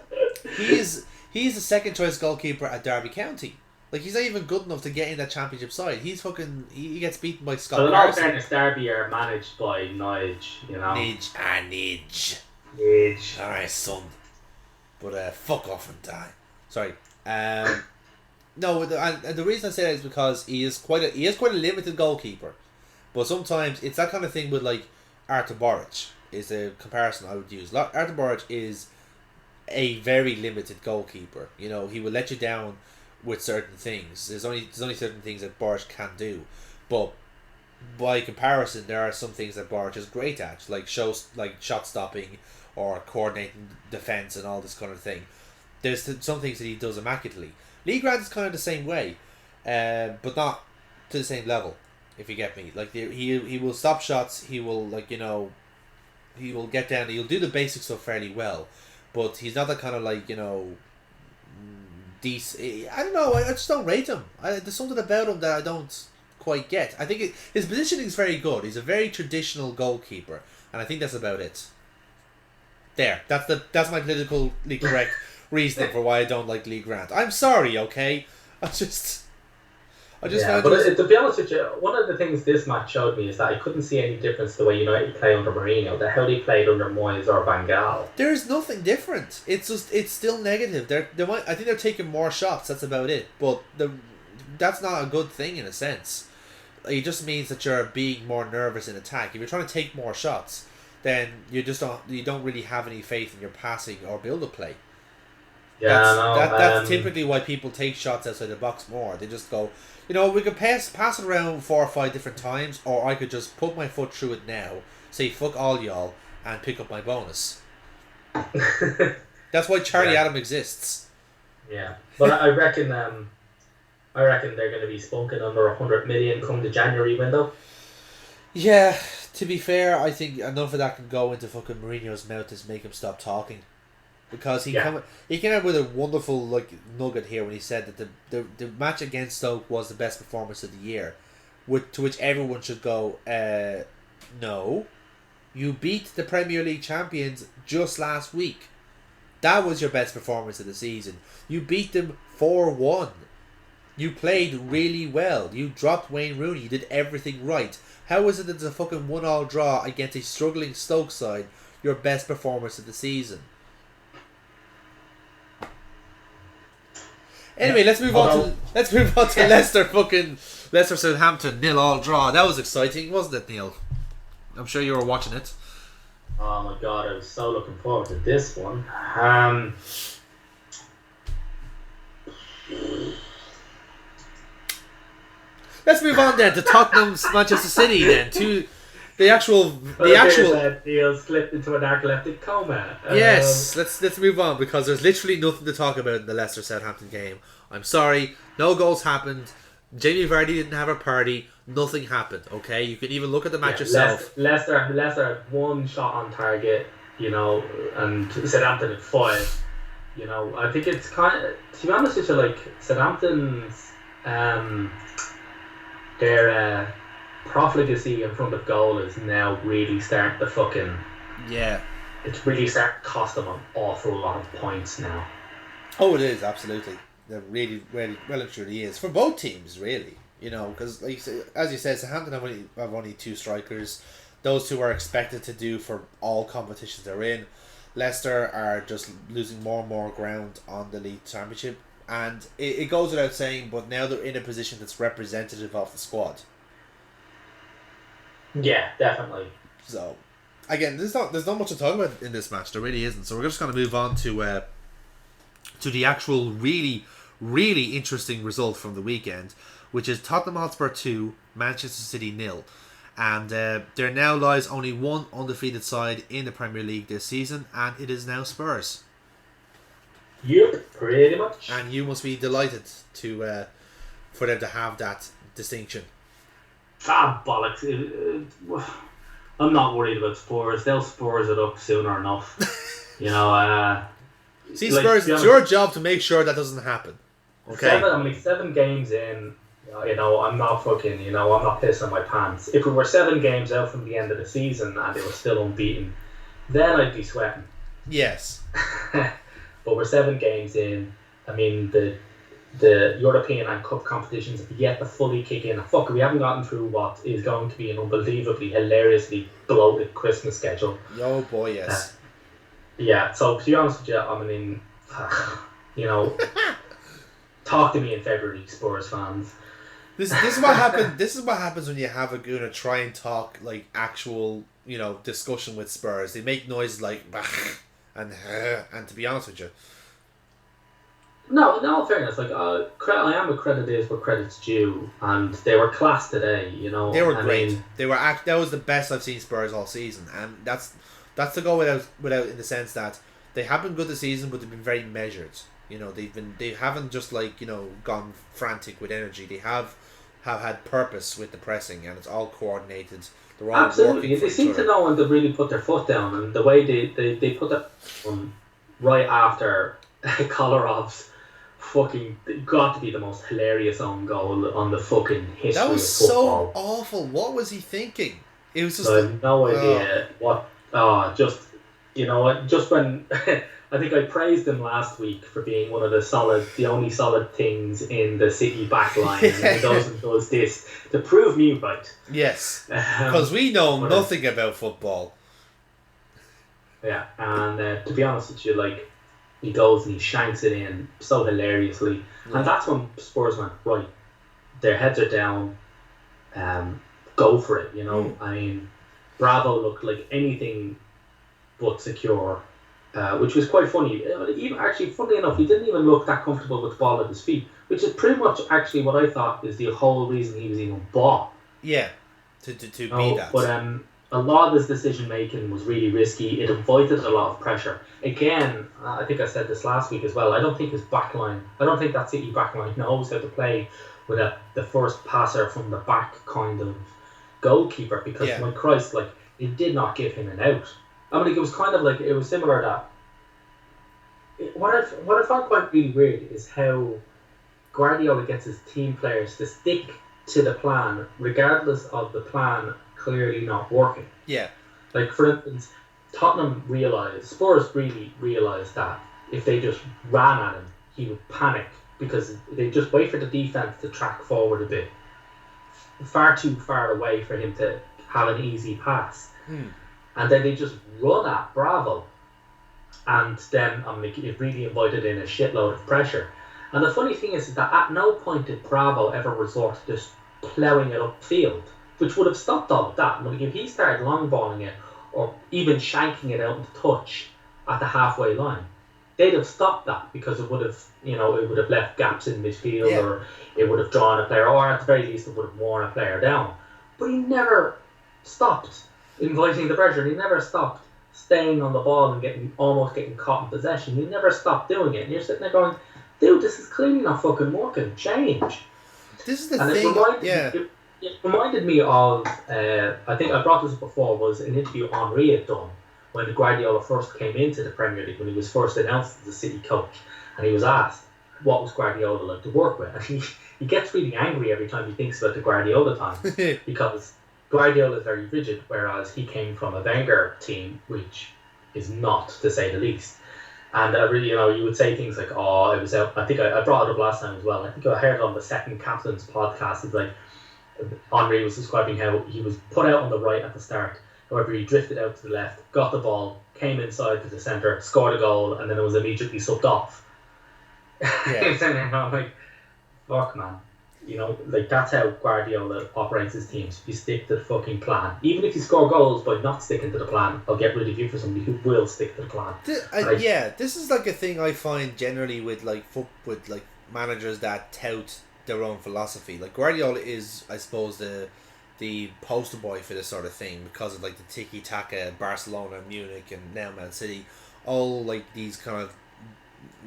he's the second choice goalkeeper at Derby County. Like, he's not even good enough to get in that championship side. He's fucking... He gets beaten by Scott But in all Carson. fairness, Derby are managed by Nige, you know. Nige. Alright, son. But fuck off and die. Sorry. No, and the reason I say that is because he is quite a limited goalkeeper. But sometimes it's that kind of thing with, like, Artur Boruc is a comparison I would use. Artur Boruc is a very limited goalkeeper. You know, he will let you down with certain things. There's only certain things that Boruc can do. But by comparison, there are some things that Boruc is great at, like shot stopping or coordinating defence and all this kind of thing. There's some things that he does immaculately. Lee Grant is kind of the same way, but not to the same level, if you get me. Like, he will stop shots, he will, like, you know, he will get down, he'll do the basic stuff fairly well, but he's not that kind of, like, you know, decent. I don't know, I just don't rate him. There's something about him that I don't quite get. I think his positioning is very good. He's a very traditional goalkeeper, and I think that's about it. There, that's my politically correct reasoning for why I don't like Lee Grant. I'm sorry, okay? I just yeah, but to be honest with you, one of the things this match showed me is that I couldn't see any difference the way United play under Mourinho, that how they played under Moyes or Van Gaal. There's nothing different. It's still negative. I think they're taking more shots. That's about it. But that's not a good thing in a sense. It just means that you're being more nervous in attack. If you're trying to take more shots, then you don't really have any faith in your passing or build-up play. Yeah, that's typically why people take shots outside the box more. They just go, you know, we could pass it around 4 or 5 different times, or I could just put my foot through it now, say fuck all y'all, and pick up my bonus. That's why Charlie Adam exists. Yeah, but I reckon they're going to be spunking under 100 million come the January window. Yeah, to be fair, I think enough of that can go into fucking Mourinho's mouth to make him stop talking. Because he came out with a wonderful nugget here when he said that the match against Stoke was the best performance of the year, to which everyone should go, no, you beat the Premier League champions just last week. That was your best performance of the season. You beat them 4-1. You played really well. You dropped Wayne Rooney. You did everything right. How is it that it's a fucking 1-1 draw against a struggling Stoke side your best performance of the season? Anyway, let's move on to Leicester Southampton 0-0 draw. That was exciting, wasn't it, Neil? I'm sure you were watching it. Oh my god, I was so looking forward to this one. Let's move on then to Tottenham's Manchester City then to the actual Neil slipped into a narcoleptic coma. Yes, let's move on because there's literally nothing to talk about in the Leicester Southampton game. I'm sorry, no goals happened. Jamie Vardy didn't have a party. Nothing happened. Okay, you can even look at the match yourself. Leicester had 1 shot on target, you know, and Southampton had 5. You know, I think it's kind of, to be honest with you, like Southampton's their profligacy in front of goal is now really starting to fucking... Yeah. It's really starting to cost them an awful lot of points now. Oh, it is, absolutely. They're really, really, well and truly is. For both teams, really. You know, because, like, as you said, Southampton have only 2 strikers. Those 2 are expected to do for all competitions they're in. Leicester are just losing more and more ground on the league championship. And it goes without saying, but now they're in a position that's representative of the squad. Yeah, definitely. So, again, there's not much to talk about in this match. There really isn't. So we're just going to move on to the actual really, really interesting result from the weekend, which is Tottenham Hotspur 2, Manchester City 0. And there now lies only one undefeated side in the Premier League this season, and it is now Spurs. Yep, pretty much. And you must be delighted to for them to have that distinction. Ah, bollocks. I'm not worried about Spurs. They'll Spurs it up sooner enough. You know, see, Spurs, it's your job to make sure that doesn't happen. Okay? 7 games in, you know, I'm not fucking, you know, I'm not pissing my pants. If we were 7 games out from the end of the season and they were still unbeaten, then I'd be sweating. Yes. But we're 7 games in. I mean, the the European and Cup competitions have yet to fully kick in. Fuck, we haven't gotten through what is going to be an unbelievably, hilariously bloated Christmas schedule. Yo, boy, yes. Yeah, so to be honest with you, I mean, talk to me in February, Spurs fans. This is what happens. This is what happens when you have a Guna try and talk like actual, discussion with Spurs. They make noises like bah, and to be honest with you. No, in all fairness, like I am accredited where credit's due, and they were class today. They were great. They were that was the best I've seen Spurs all season, and that's to go without in the sense that they have been good this season, but they've been very measured. They haven't just gone frantic with energy. They have had purpose with the pressing, and it's all coordinated. They're all absolutely. Working they seem to know when to really put their foot down, and the way they put that right after Kolarov's fucking got to be the most hilarious own goal on the fucking history that was of football. So awful. What was he thinking? It was just I have no idea what. Just when I think I praised him last week for being one of the only solid things in the City backline, and he goes and does this to prove me right. Yes, because we know nothing about football. Yeah, and to be honest with you, he goes and he shanks it in so hilariously, and that's when Spurs went right. Their heads are down. Go for it. I mean, Bravo looked like anything but secure, which was quite funny. Even actually, funny enough, he didn't even look that comfortable with the ball at his feet, which is pretty much actually what I thought is the whole reason he was even bought. Yeah, to be that. But a lot of his decision making was really risky. It invited a lot of pressure. Again, I think I said this last week as well. I don't think that City backline knows how to play with the first passer from the back kind of goalkeeper, because my Christ, it did not give him an out. I mean, it was kind of it was similar to that. What I found quite really weird is how Guardiola gets his team players to stick to the plan regardless of the plan clearly not working. Yeah. For instance, Spurs really realised that if they just ran at him, he would panic, because they just wait for the defence to track forward a bit. Far too far away for him to have an easy pass. And then they just run at Bravo. And then it really invited in a shitload of pressure. And the funny thing is that at no point did Bravo ever resort to just ploughing it upfield, which would have stopped all of that. If he started long-balling it, or even shanking it out into touch at the halfway line, they'd have stopped that, because it would have left gaps in midfield, or it would have drawn a player, or at the very least it would have worn a player down. But he never stopped inviting the pressure. He never stopped staying on the ball and almost getting caught in possession. He never stopped doing it. And you're sitting there going, dude, this is clearly not fucking working. Change. This is the thing. It reminded me of, I think I brought this up before, was an interview Henry had done when Guardiola first came into the Premier League, when he was first announced as the City coach, and he was asked what was Guardiola like to work with, and he gets really angry every time he thinks about the Guardiola time, because Guardiola is very rigid, whereas he came from a Wenger team, which is not, to say the least. And really, you would say things like, "Oh, it was out." I think I brought it up last time as well. I think I heard it on the Second Captain's podcast. It's like Henry was describing how he was put out on the right at the start. However, he drifted out to the left, got the ball, came inside to the centre, scored a goal, and then it was immediately subbed off. Yeah. I'm like, fuck, man. That's how Guardiola operates his teams. You stick to the fucking plan. Even if you score goals by not sticking to the plan, I'll get rid of you for somebody who will stick to the plan. This is a thing I find generally with managers that tout their own philosophy. Guardiola is, I suppose, the poster boy for this sort of thing, because of the tiki-taka, Barcelona, Munich, and now Man City, all these kind of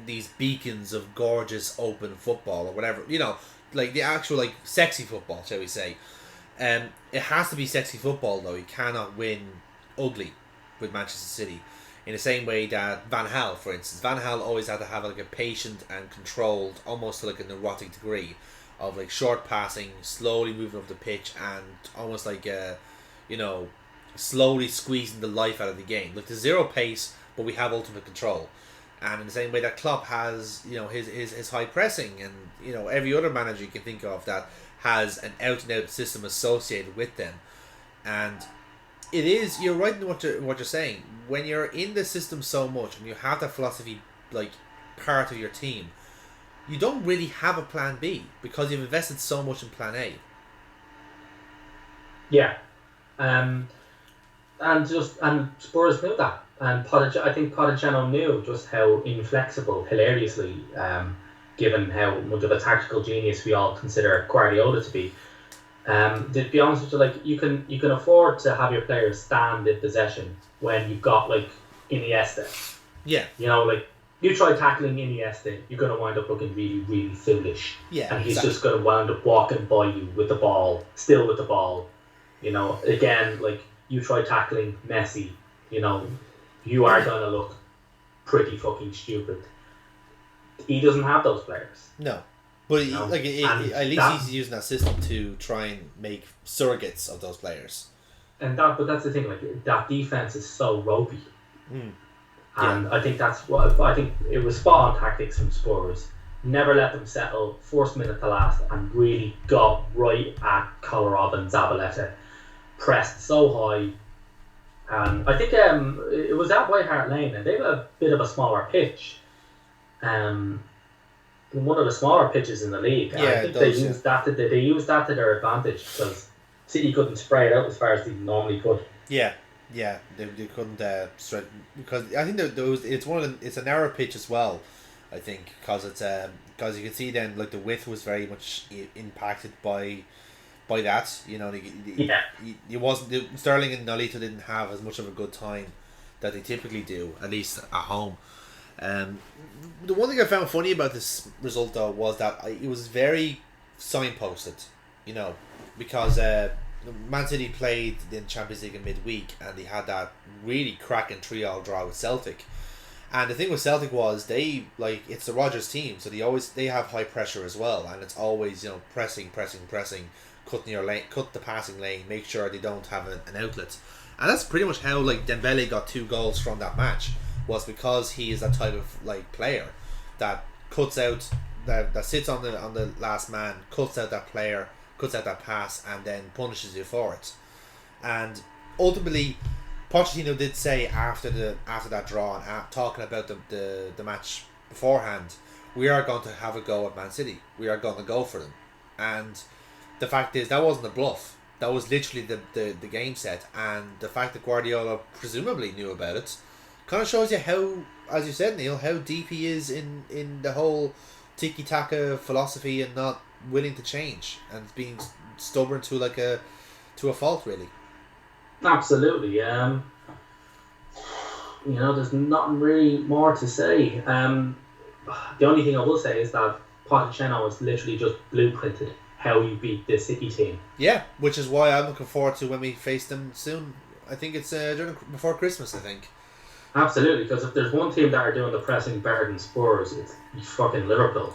these beacons of gorgeous open football, or whatever, the actual sexy football, shall we say. It has to be sexy football, though. You cannot win ugly with Manchester City, in the same way that Van Gaal, for instance, always had to have a patient and controlled, almost to a neurotic degree, of short passing, slowly moving up the pitch, and almost slowly squeezing the life out of the game. The zero pace, but we have ultimate control. And in the same way that Klopp has, his high pressing, and every other manager you can think of that has an out and out system associated with them. And it is, you're right in what you're saying. When you're in the system so much and you have that philosophy like part of your team, you don't really have a plan B because you've invested so much in plan A. Yeah. And Spurs knew that. And I think Pochettino knew just how inflexible, hilariously, given how much of a tactical genius we all consider Guardiola to be. To be honest with you, like you can afford to have your players stand in possession when you've got like Iniesta. Yeah. Like you try tackling Iniesta, you're going to wind up looking really, really foolish. Yeah. And he's just going to wind up walking by you with the ball, still with the ball. Again, like you try tackling Messi, you are going to look pretty fucking stupid. He doesn't have those players. No. But at least he's using that system to try and make surrogates of those players. But that's the thing. Like that defense is so ropey, and I think I think it was spot on tactics from Spurs. Never let them settle. First minute to last, and really got right at Kolarov and Zabaleta. Pressed so high, and I think it was at White Hart Lane, and they have a bit of a smaller pitch. One of the smaller pitches in the league. Yeah, I think they used that to their advantage because City couldn't spray it out as far as they normally could. Yeah, they couldn't straight because I think it's a narrow pitch as well. I think because because you can see then like the width was very much impacted by that. Sterling and Nolito didn't have as much of a good time that they typically do, at least at home. The one thing I found funny about this result though was that it was very signposted, because Man City played in Champions League in midweek and they had that really cracking 3-3 draw with Celtic. And the thing with Celtic was it's the Rodgers team, so they have high pressure as well, and it's always pressing, cutting your lane, cut the passing lane, make sure they don't have an outlet, and that's pretty much how Dembele got 2 goals from that match. Was because he is that type of player that cuts out that sits on the last man, cuts out that player, cuts out that pass, and then punishes you for it. And ultimately, Pochettino did say after that draw and talking about the match beforehand, we are going to have a go at Man City. We are going to go for them. And the fact is that wasn't a bluff. That was literally the game set, and the fact that Guardiola presumably knew about it kind of shows you how, as you said, Neil, how deep he is in the whole tiki-taka philosophy and not willing to change and being stubborn to a fault, really. Absolutely. There's nothing really more to say. The only thing I will say is that Pochettino has literally just blueprinted how you beat the City team. Yeah, which is why I'm looking forward to when we face them soon. I think it's before Christmas, I think. Absolutely, because if there's one team that are doing the pressing better than Spurs, it's fucking Liverpool.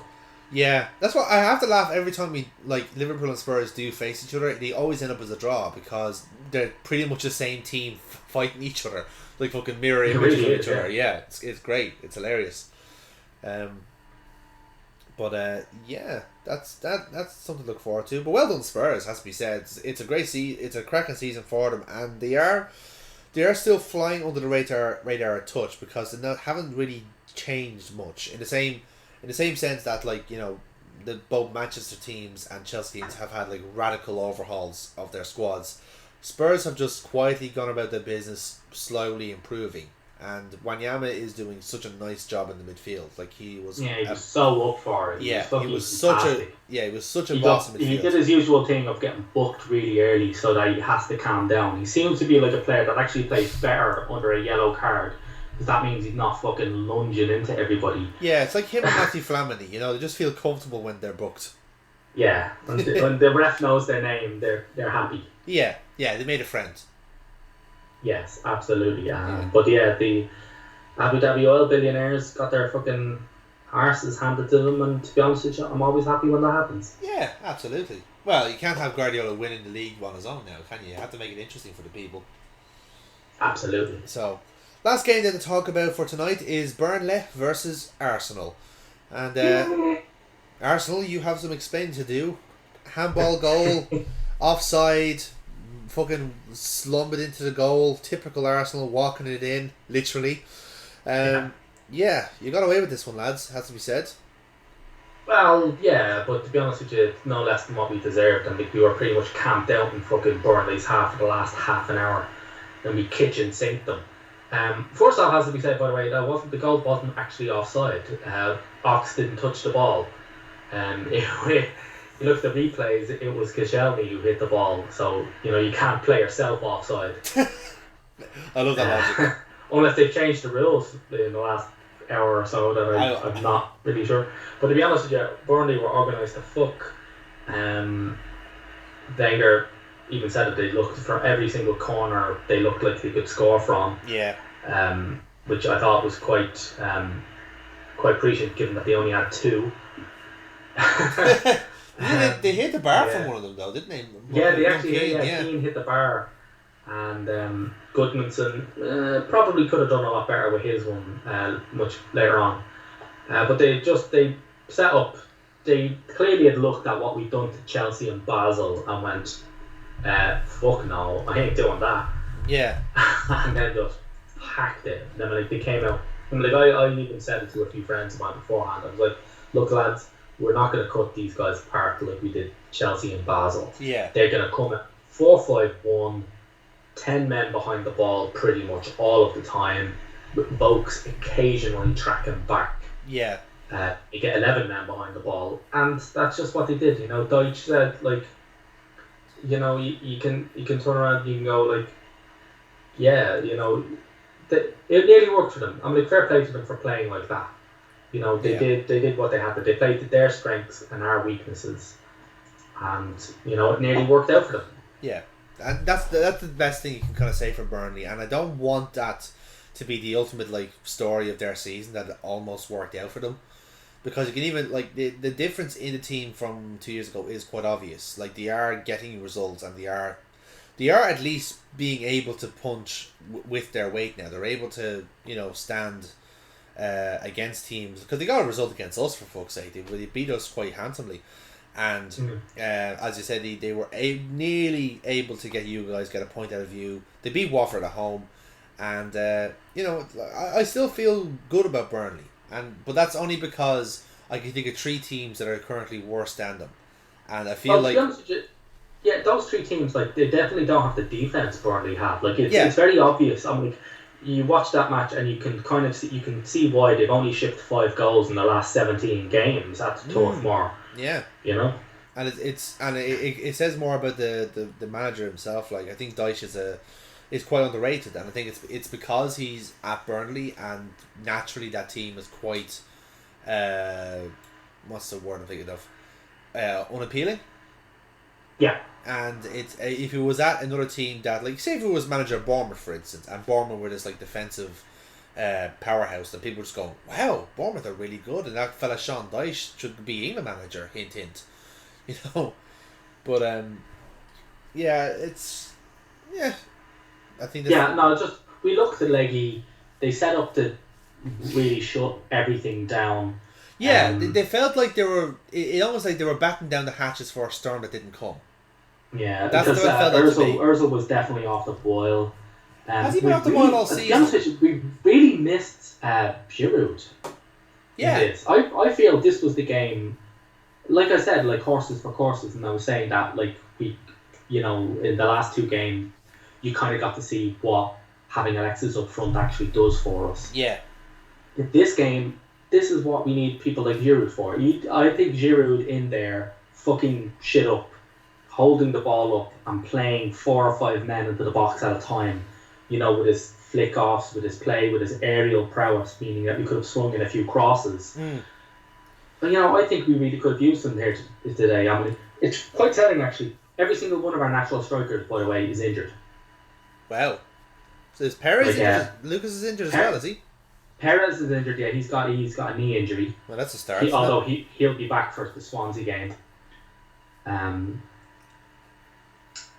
Yeah, that's why I have to laugh every time Liverpool and Spurs do face each other. They always end up as a draw because they're pretty much the same team fighting each other, fucking mirror image really of each other. Yeah, it's great. It's hilarious. Yeah, that's something to look forward to. But well done, Spurs, has to be said. It's a great it's a cracking season for them, and they are still flying under the radar a touch because they haven't really changed much in the same sense that both Manchester teams and Chelsea teams have had radical overhauls of their squads. Spurs have just quietly gone about their business, slowly improving. And Wanyama is doing such a nice job in the midfield. He was so up for it. He was such a boss in midfield. He did his usual thing of getting booked really early so that he has to calm down. He seems to be a player that actually plays better under a yellow card, because that means he's not fucking lunging into everybody. Yeah, it's like him and Matthew Flamini. They just feel comfortable when they're booked. Yeah, when the ref knows their name, they're happy. Yeah, they made a friend. Yes, absolutely. But yeah, the Abu Dhabi oil billionaires got their fucking arses handed to them, and to be honest with you, I'm always happy when that happens. Yeah, absolutely. Well, you can't have Guardiola winning the league on his own now, can you? You have to make it interesting for the people. Absolutely. So, Last game then to talk about for tonight is Burnley versus Arsenal. And Arsenal, you have some explaining to do. Handball goal, offside, fucking slump it into the goal. Typical Arsenal, walking it in, literally. Yeah, you got away with this one, lads, has to be said. Well, yeah, but to be honest with you, no less than what we deserved. And we were pretty much camped out in fucking Burnley's half for the last half an hour. And we kitchen sinked them. First off, has to be said, by the way, the goal wasn't actually offside. Ox didn't touch the ball. If you look at the replays, it was Koscielny who hit the ball. So, you can't play yourself offside. I love that logic. Unless they've changed the rules in the last hour or so, that I'm not really sure. But to be honest with you, Burnley were organised to fuck. Wenger even said that they looked for every single corner they looked like they could score from. Yeah. Which I thought was quite prescient, given that they only had 2. They hit the bar from one of them though, didn't they? Yeah, they actually Keane hit the bar, and Goodmanson probably could have done a lot better with his one much later on. But they set up. They clearly had looked at what we'd done to Chelsea and Basel and went, fuck no, I ain't doing that. Yeah. And then just hacked it. And then they came out. And I even said it to a few friends of mine beforehand. I was like, look lads, we're not going to cut these guys apart like we did Chelsea and Basel. Yeah. They're going to come at 4-5-1, 10 men behind the ball pretty much all of the time, with Vokes occasionally tracking back. Yeah. You get 11 men behind the ball, and that's just what they did. Deutsch said, you can turn around and you can go it nearly worked for them. Fair play to them for playing like that. They did what they had to. They played to their strengths and our weaknesses, and it nearly worked out for them. Yeah, and that's the best thing you can kind of say for Burnley. And I don't want that to be the ultimate story of their season, that it almost worked out for them, because you can even the difference in the team from 2 years ago is quite obvious. They are getting results, and they are at least being able to punch with their weight now. They're able to stand against teams, because they got a result against us, for fuck's sake. They beat us quite handsomely, and as you said, they were nearly able to get you guys get a point out of you. They beat Watford at home, and I still feel good about Burnley, but that's only because I can think of 3 teams that are currently worse than them, and I feel to be honest with you, yeah, those 3 teams, they definitely don't have the defense Burnley have. It's very obvious. You watch that match and you can kind of see why they've only shipped 5 goals in the last 17 games at Turf Moor. Yeah. And it says more about the manager himself. I think Dyche is quite underrated, and I think it's because he's at Burnley, and naturally that team is quite what's the word I'm thinking of? Unappealing. Yeah. And if it was at another team that, say if it was manager of Bournemouth, for instance, and Bournemouth were this defensive powerhouse, that people were just going, wow, Bournemouth are really good, and that fella Sean Dyche should be England manager, hint hint. But I think that's we looked at Leggy. They set up to really shut everything down. Yeah, they felt like they were. It almost like they were batting down the hatches for a storm that didn't come. Yeah, that's because Ozil was definitely off the boil. Has he been off the boil all season? To be honest with you, we really missed Giroud. Yeah, I feel this was the game. Like I said, horses for courses, and I was saying that we, in the last 2 games, you kind of got to see what having Alexis up front actually does for us. Yeah. In this game, this is what we need people like Giroud for. I think Giroud in there fucking shit up, holding the ball up and playing 4 or 5 men into the box at a time, with his flick offs, with his play, with his aerial prowess, meaning that we could have swung in a few crosses. But I think we really could have used him here today. It's quite telling actually. Every single one of our natural strikers, by the way, is injured. Wow. So is Perez injured? Lucas is injured as well, is he? Perez is injured, yeah. He's got a knee injury. Well, that's a start. Although he'll be back for the Swansea game,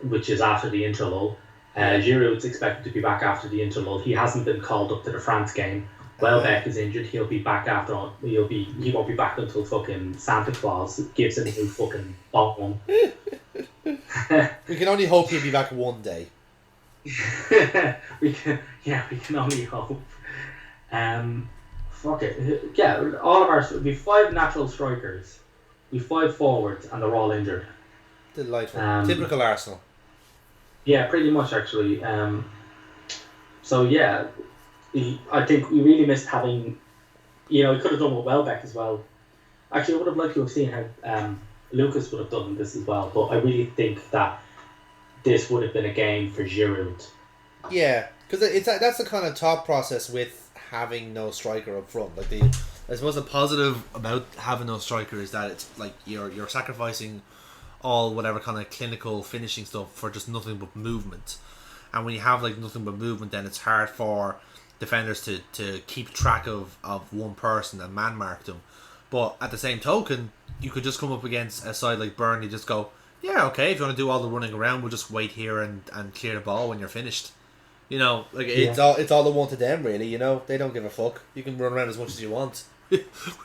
which is after the interval. Giroud's expected to be back after the interlude. He hasn't been called up to the France game. Welbeck is injured. He'll be back after. He won't be back until fucking Santa Claus gives him a new fucking bottle. We can only hope he'll be back one day. we can only hope. Fuck it. Yeah, all of our we have 5 natural strikers, we have 5 forwards, and they're all injured. Delightful. Typical Arsenal. Yeah, pretty much actually. So yeah, I think we really missed having. We could have done with Welbeck as well. Actually, I would have liked to have seen how Lucas would have done this as well. But I really think that this would have been a game for Giroud. Yeah, because that's the kind of thought process with having no striker up front. Like I suppose the positive about having no striker is that it's like you're sacrificing all whatever kind of clinical finishing stuff for just nothing but movement. And when you have like nothing but movement, then it's hard for defenders to keep track of one person and man mark them. But at the same token, you could just come up against a side like Burnley, just go, yeah, okay, if you want to do all the running around, we'll just wait here and clear the ball when you're finished. It's all the one to them really. They don't give a fuck. You can run around as much as you want.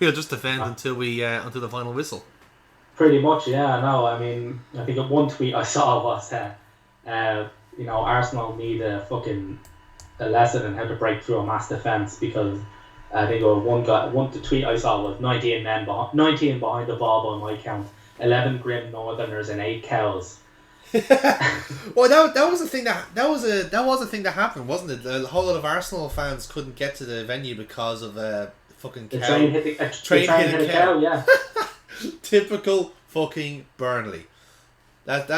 We'll just defend until the final whistle. Pretty much, yeah. No, I mean, I think one tweet I saw was Arsenal need a lesson in how to break through a mass defence, because I think the tweet I saw was 19 behind the ball by my count, 11 grim northerners and 8 cows. Well, that was a thing that was a thing that happened, wasn't it? The whole lot of Arsenal fans couldn't get to the venue because of a fucking cow. The train hit a cow, yeah. Typical fucking Burnley. That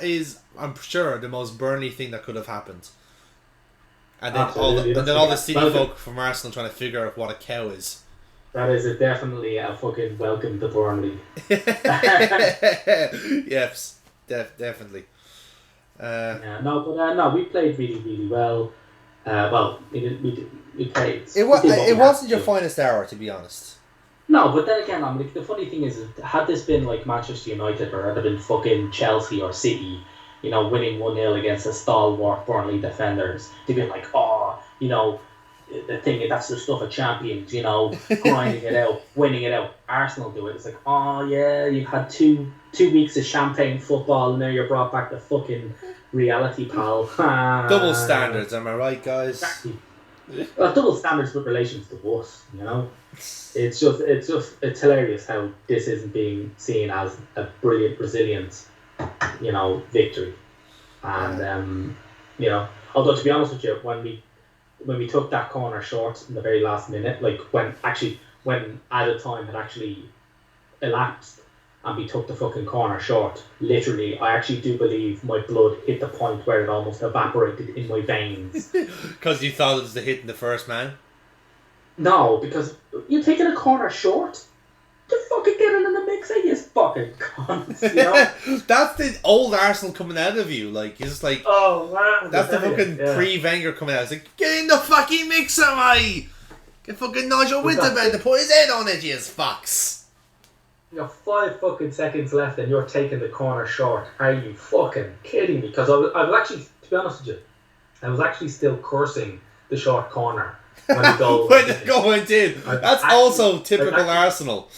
is I'm sure the most Burnley thing that could have happened. And then all the city folk from Arsenal trying to figure out what a cow is. That is definitely a fucking welcome to Burnley. Yes, definitely. We played really, really well. We played. It wasn't your finest hour, to be honest. No, but then again, the funny thing is, had this been like Manchester United, or had it been fucking Chelsea or City, winning 1-0 against a stalwart Burnley defenders, they'd be like, the thing, that's the stuff of champions, grinding it out, winning it out. Arsenal do it. It's like, oh yeah, you've had two weeks of champagne football, and now you're brought back to fucking reality, pal. Double standards, am I right, guys? Exactly. Double standards with relations to us, It's hilarious how this isn't being seen as a brilliant Brazilians, victory. And although to be honest with you, when we took that corner short in the very last minute, like when added time had actually elapsed and we took the fucking corner short, literally I actually do believe my blood hit the point where it almost evaporated in my veins. Because you thought it was the hit in the first man? No, because you're taking a corner short. You're fucking getting in the mix, you fucking cunts, That's the old Arsenal coming out of you. Like, you're just like, oh man, that's the fucking pre-Wenger coming out. It's like, get in the fucking mix, am I? Get fucking Nigel Winterbend to put his head on it, you fucks. You got 5 fucking seconds left and you're taking the corner short. Are you fucking kidding me? Because I was actually, to be honest with you, I was actually still cursing the short corner when the goal went in. That's also typical Arsenal.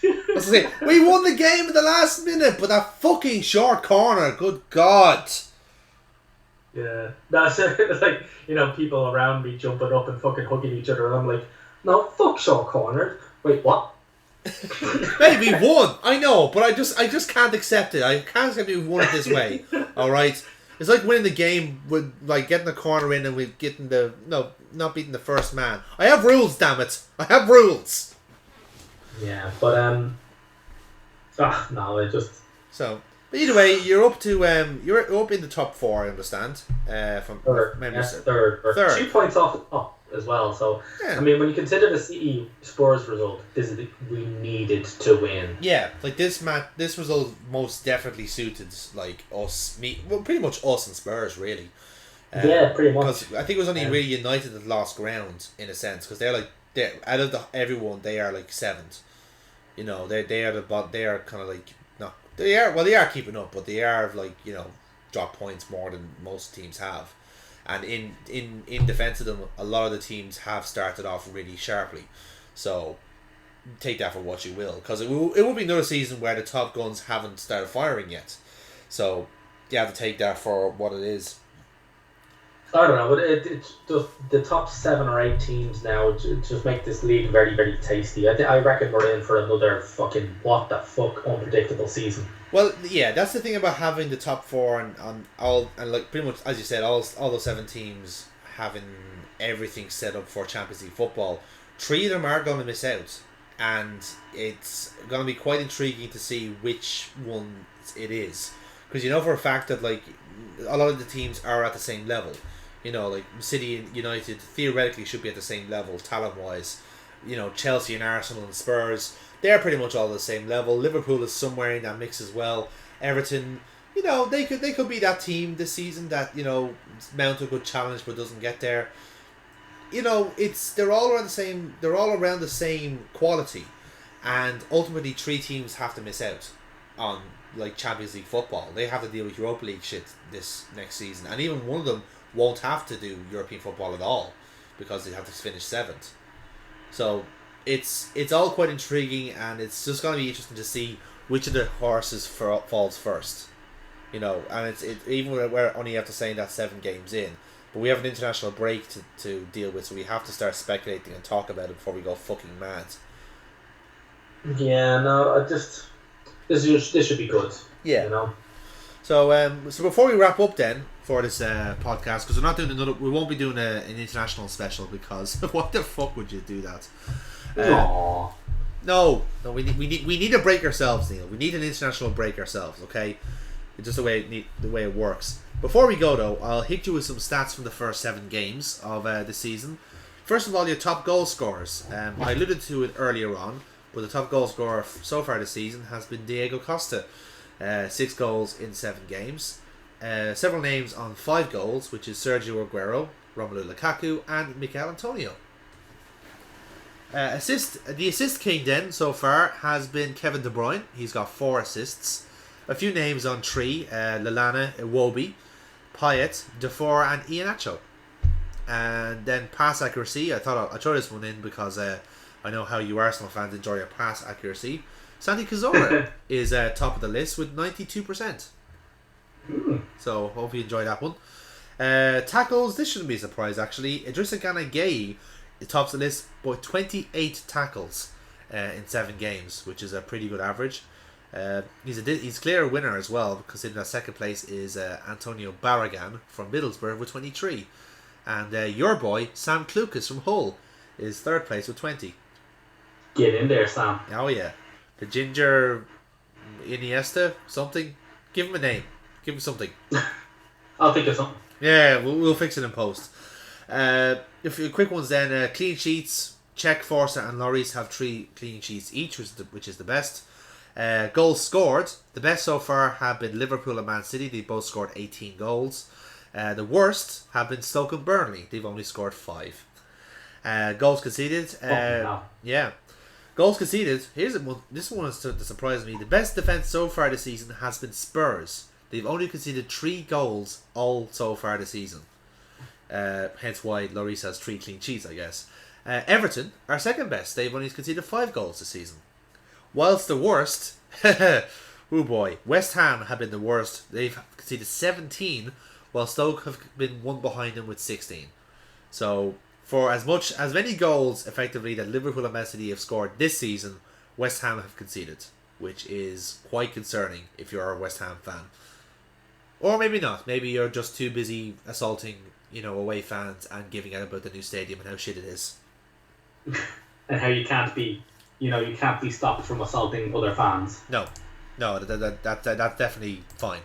We won the game in the last minute, but that fucking short corner, good God. Yeah, that's like, people around me jumping up and fucking hugging each other, and I'm like, no, fuck short corner. Wait, what? Maybe won, I know, but I just can't accept it. I can't accept we won it this way. Alright? It's like winning the game with like getting the corner in and we getting not beating the first man. I have rules, damn it. I have rules. Yeah, but no, it just so. But either way, you're up in the top 4. I understand. From third. 2 points off the top as well. So yeah. I mean, when you consider the City Spurs result, we needed to win. Yeah, like this result most definitely suited like pretty much us and Spurs really. Yeah, pretty much. Because I think it was only really United that lost ground in a sense, because they're out of everyone they are like 7th. They are kind of like they are keeping up, but they are like drop points more than most teams have. And in defence of them, a lot of the teams have started off really sharply. So take that for what you will, because it will be another season where the top guns haven't started firing yet. So you have to take that for what it is. I don't know, but it's just the top 7 or 8 teams now just make this league very, very tasty. I reckon we're in for another fucking what the fuck unpredictable season. Well, yeah, that's the thing about having the top 4 and all, and like pretty much as you said, all those 7 teams having everything set up for Champions League football. 3 of them are going to miss out, and it's going to be quite intriguing to see which one it is, because you know for a fact that like a lot of the teams are at the same level. You know, like City and United theoretically should be at the same level talent-wise. You know, Chelsea and Arsenal and Spurs, they're pretty much all the same level. Liverpool is somewhere in that mix as well. Everton, you know, they could be that team this season that, you know, mount a good challenge but doesn't get there. You know, they're all around the same quality, and ultimately 3 teams have to miss out on like Champions League football. They have to deal with Europa League shit this next season, and even one of them won't have to do European football at all because they have to finish 7th. So it's all quite intriguing, and it's just going to be interesting to see which of the horses falls first. You know, and even we're only have to say that 7 games in, but we have an international break to deal with, so we have to start speculating and talk about it before we go fucking mad. Yeah, no, this should be good. Yeah, you know. So before we wrap up then for this podcast, because we won't be doing an international special, because what the fuck would you do that? No, we need to break ourselves, Neil. We need an international break ourselves, okay? It's just the way it works. Before we go though, I'll hit you with some stats from the first 7 games of the season. First of all, your top goal scorers. I alluded to it earlier on, but the top goal scorer so far this season has been Diego Costa. 6 goals in 7 games. Several names on 5 goals, which is Sergio Aguero, Romelu Lukaku, and Mikel Antonio. The assist king then so far has been Kevin De Bruyne. He's got 4 assists. A few names on 3: Lallana, Iwobi, Payet, Defour, and Iheanacho. And then pass accuracy. I thought I'd throw this one in because I know how you Arsenal fans enjoy your pass accuracy. Santi Cazorla is top of the list with 92%. So hope you enjoy that one. Tackles, this shouldn't be a surprise actually. Idrissa Gana Gueye tops the list with 28 tackles in 7 games, which is a pretty good average. He's clear winner as well, because in that second place is Antonio Barragan from Middlesbrough with 23. And your boy, Sam Clucas from Hull, is 3rd place with 20. Get in there, Sam. Oh yeah. The Ginger Iniesta something. Give him a name. Give him something. I'll think of something. Yeah, we'll fix it in post. A few quick ones then. Clean sheets. Czech, Forza and Lloris have 3 clean sheets each, which is the best. Goals scored. The best so far have been Liverpool and Man City. They both scored 18 goals. The worst have been Stoke and Burnley. They've only scored 5. Goals conceded. Yeah. Goals conceded. This one is to surprise me. The best defence so far this season has been Spurs. They've only conceded 3 goals all so far this season. Hence why Lloris has 3 clean sheets, I guess. Everton are second best. They've only conceded 5 goals this season. Whilst the worst, oh boy, West Ham have been the worst. They've conceded 17, while Stoke have been one behind them with 16. So for as many goals effectively that Liverpool and Man City have scored this season, West Ham have conceded, which is quite concerning if you're a West Ham fan. Or maybe not. Maybe you're just too busy assaulting, away fans and giving out about the new stadium and how shit it is. And how you can't be stopped from assaulting other fans. No, that's definitely fine.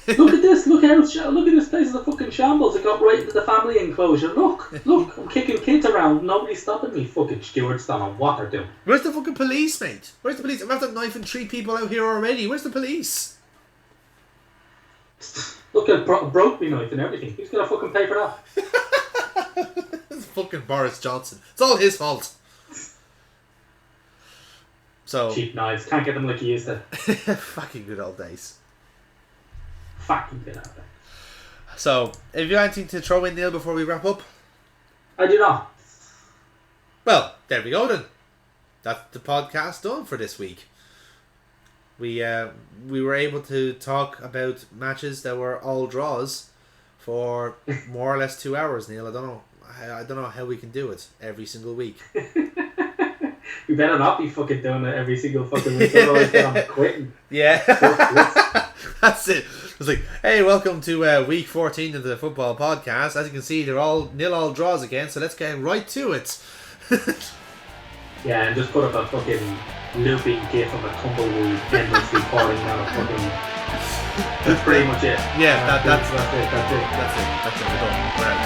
Look at this! Look at this place is a fucking shambles. It got right into the family enclosure. Look! I'm kicking kids around. Nobody's stopping me. Fucking stewards don't know what they're doing. Where's the fucking police, mate? Where's the police? I'm after knifing 3 people out here already. Where's the police? Look, it broke me knife and everything. Who's gonna fucking pay for that? It's fucking Boris Johnson. It's all his fault. So cheap knives, can't get them like he used to. Fucking good old days. Fucking get out there. So, have you anything to throw in, Neil, before we wrap up? I do not. Well, there we go then. That's the podcast done for this week. We were able to talk about matches that were all draws for more or less 2 hours, Neil. I don't know how we can do it every single week. We better not be fucking doing it every single fucking week, otherwise then I'm quitting. Yeah. That's it. It's like, hey, welcome to week 14 of the football podcast. As you can see, they're all 0-all draws again, so let's get right to it. Yeah, and just put up a fucking looping gif of a tumbleweed endlessly falling down a fucking... That's pretty much it. Yeah, that's it. That's it. We're done. We're out.